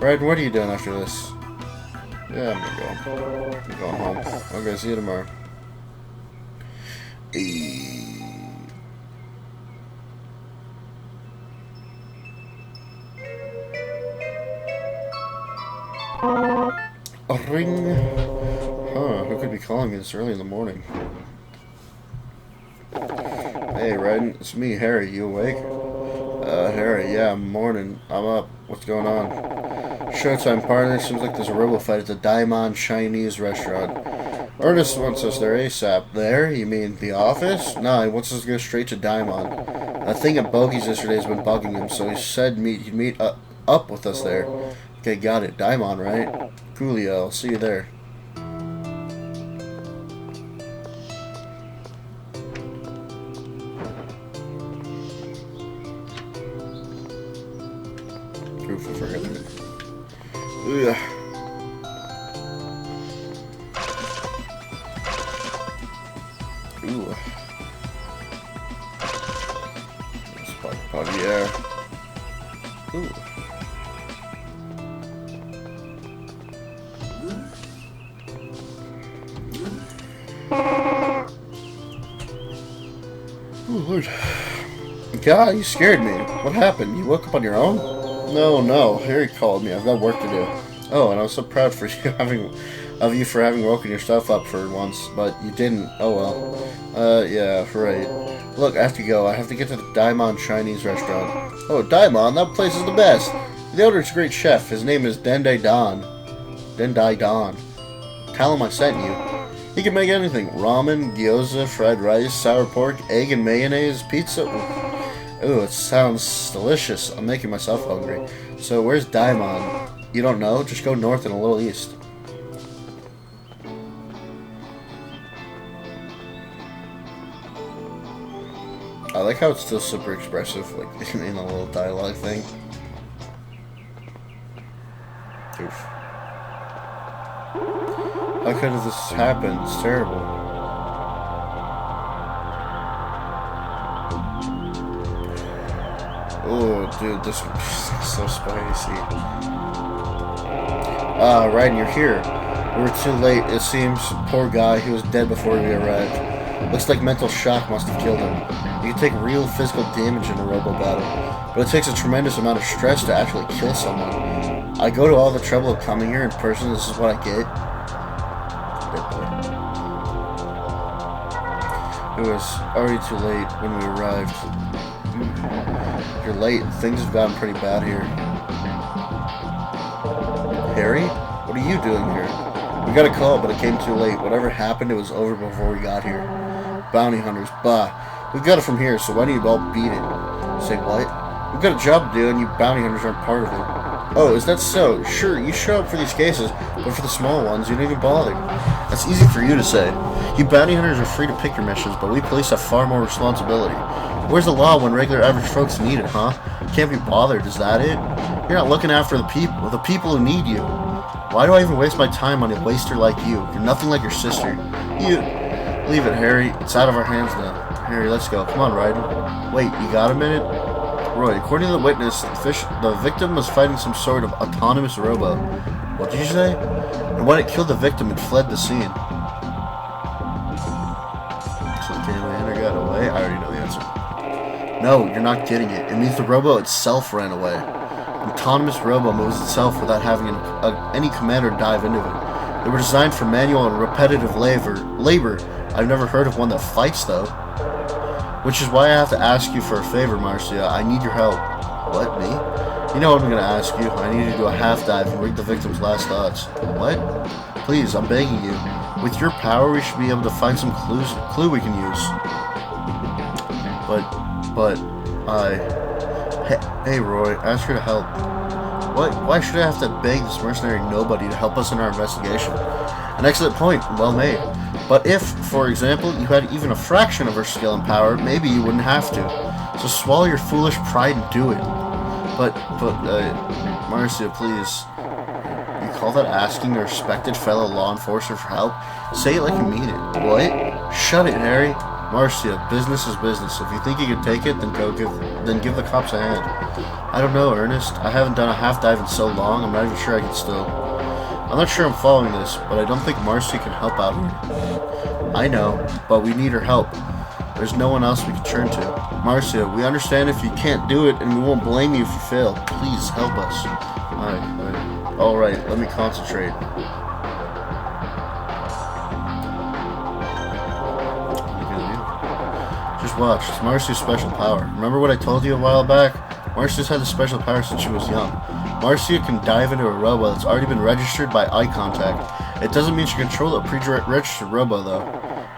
Right, what are you doing after this? Yeah, I'm going home. Okay, see you tomorrow. A ring. Huh, who could be calling me this early in the morning? Hey, Ryden, it's me, Harry. You awake? Harry, yeah, morning. I'm up. What's going on? Showtime, partner. Seems like there's a Robo fight at the Diamond Chinese restaurant. Ernest wants us there ASAP. There? You mean the office? No, he wants us to go straight to Diamond. A thing at Bogey's yesterday has been bugging him, so he said he'd meet up with us there. Okay, got it. Diamond, right? Coolio, I'll see you there. Oof, I forgot it. Ugh. Ooh. Spot potty air. Ooh. Oh, Lord. God, you scared me. What happened? You woke up on your own? No. Harry called me. I've got work to do. Oh, and I was so proud for you for having woken yourself up for once, but you didn't. Oh well. Yeah, right. Look, I have to go. I have to get to the Diamond Chinese restaurant. Oh, Diamond? That place is the best. The owner's a great chef. His name is Dendai Don. Tell him I sent you. He can make anything. Ramen, gyoza, fried rice, sour pork, egg and mayonnaise, pizza. Ooh, it sounds delicious. I'm making myself hungry. So, where's Diamond? You don't know? Just go north and a little east. I like how it's still super expressive, like, in a little dialogue thing. Oof. How could this happen? It's terrible. Oh, dude, this is so spicy. Ryden, you're here. We were too late, it seems. Poor guy, he was dead before we arrived. Looks like mental shock must have killed him. You can take real physical damage in a Robo battle, but it takes a tremendous amount of stress to actually kill someone. I go to all the trouble of coming here in person, this is what I get. It was already too late when we arrived. You're late. Things have gotten pretty bad here. Harry? What are you doing here? We got a call, but it came too late. Whatever happened, it was over before we got here. Bounty hunters. Bah. We've got it from here, so why don't you all beat it? Say what? We've got a job to do, and you bounty hunters aren't part of it. Oh, is that so? Sure, you show up for these cases, but for the small ones, you don't even bother. That's easy for you to say. You bounty hunters are free to pick your missions, but we police have far more responsibility. Where's the law when regular average folks need it, huh? Can't be bothered, is that it? You're not looking after the people who need you. Why do I even waste my time on a waster like you? You're nothing like your sister. Leave it, Harry. It's out of our hands now. Harry, let's go. Come on, Ryden. Wait, you got a minute? Roy, according to the witness, the victim was fighting some sort of autonomous robo. What did you say? And when it killed the victim, it fled the scene. So the camera got away? I already know the answer. No, you're not getting it. It means the robo itself ran away. An autonomous robo moves itself without having any commander dive into it. They were designed for manual and repetitive labor. I've never heard of one that fights, though. Which is why I have to ask you for a favor, Marcia. I need your help. What, me? You know what I'm going to ask you. I need you to do a half dive and read the victim's last thoughts. What? Please, I'm begging you. With your power, we should be able to find some clue we can use. Hey, Roy, ask her to help. Why should I have to beg this mercenary nobody to help us in our investigation? An excellent point. Well made. But if, for example, you had even a fraction of her skill and power, maybe you wouldn't have to. So swallow your foolish pride and do it. But, Marcia, please. You call that asking a respected fellow law enforcer for help? Say it like you mean it. What? Shut it, Harry. Marcia, business is business. If you think you can take it, then give the cops a hand. I don't know, Ernest. I haven't done a half dive in so long, I'm not even sure I can still. I'm not sure I'm following this, but I don't think Marcy can help out here. I know, but we need her help. There's no one else we can turn to. Marcia, we understand if you can't do it, and we won't blame you if you fail. Please, help us. Alright, let me concentrate. Just watch, it's Marcy's special power. Remember what I told you a while back? Marcy's had the special power since she was young. Marcia can dive into a robo that's already been registered by eye contact. It doesn't mean she can control a pre-registered robo, though.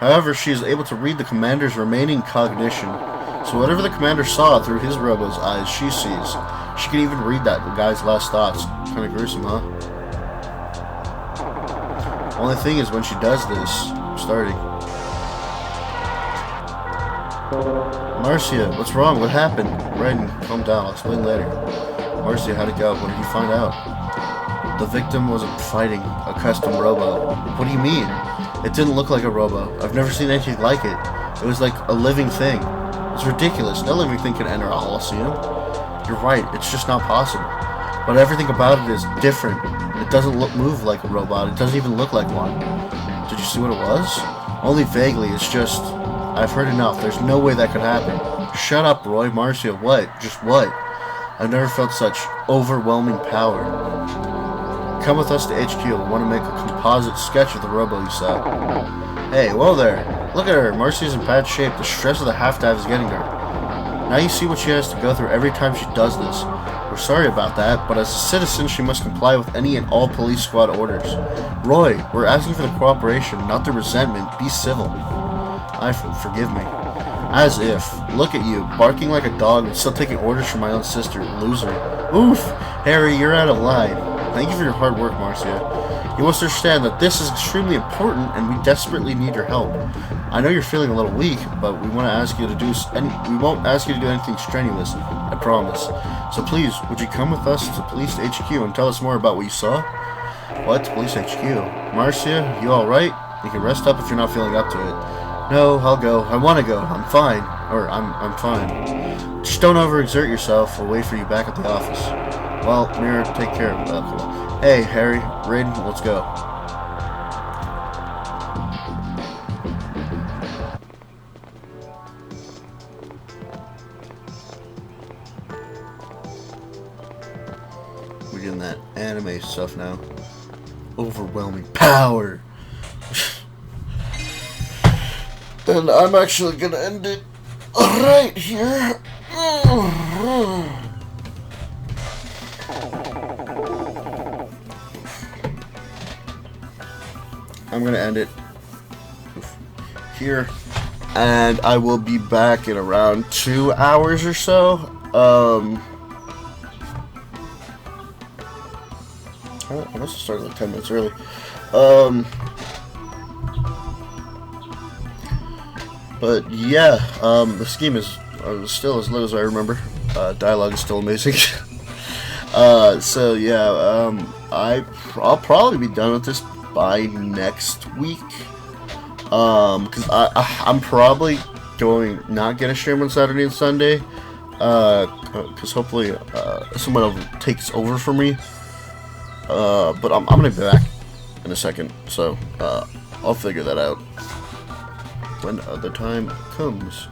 However, she is able to read the commander's remaining cognition. So whatever the commander saw through his robo's eyes, she sees. She can even read that guy's last thoughts. Kinda gruesome, huh? Only thing is, when she does this, starting. Marcia, what's wrong? What happened? Ryden, calm down. I'll explain later. Marcia, how'd it go? What did you find out? The victim wasn't fighting a custom robo. What do you mean? It didn't look like a robo. I've never seen anything like it. It was like a living thing. It's ridiculous. No living thing can enter a Coliseum. You're right. It's just not possible. But everything about it is different. It doesn't move like a robot. It doesn't even look like one. Did you see what it was? Only vaguely. It's just... I've heard enough. There's no way that could happen. Shut up, Roy. Marcia, what? Just what? I've never felt such overwhelming power. Come with us to HQ. We want to make a composite sketch of the robo you saw. Hey, whoa there. Look at her. Marcy's in bad shape. The stress of the half-dive is getting her. Now you see what she has to go through every time she does this. We're sorry about that, but as a citizen, she must comply with any and all police squad orders. Roy, we're asking for the cooperation, not the resentment. Be civil. Forgive me. As if. Look at you, barking like a dog and still taking orders from my own sister. Loser. Oof! Harry, you're out of line. Thank you for your hard work, Marcia. You must understand that this is extremely important and we desperately need your help. I know you're feeling a little weak, but we won't ask you to do anything strenuous. I promise. So please, would you come with us to Police HQ and tell us more about what you saw? What? Police HQ? Marcia, you alright? You can rest up if you're not feeling up to it. No, I'll go. I want to go. I'm fine. I'm fine. Just don't overexert yourself. We'll wait for you back at the office. Well, Mira, take care of that. Hey, Harry, Raiden, let's go. We're getting that anime stuff now. Overwhelming power. And I'm actually gonna end it right here. I'm gonna end it here, and I will be back in around 2 hours or so. I must have started like 10 minutes early. But yeah, the scheme is still as low as I remember. Dialogue is still amazing. So yeah, I'll probably be done with this by next week. Because I'm probably not gonna stream on Saturday and Sunday. Because hopefully someone else takes over for me. But I'm gonna be back in a second, so I'll figure that out when the time comes.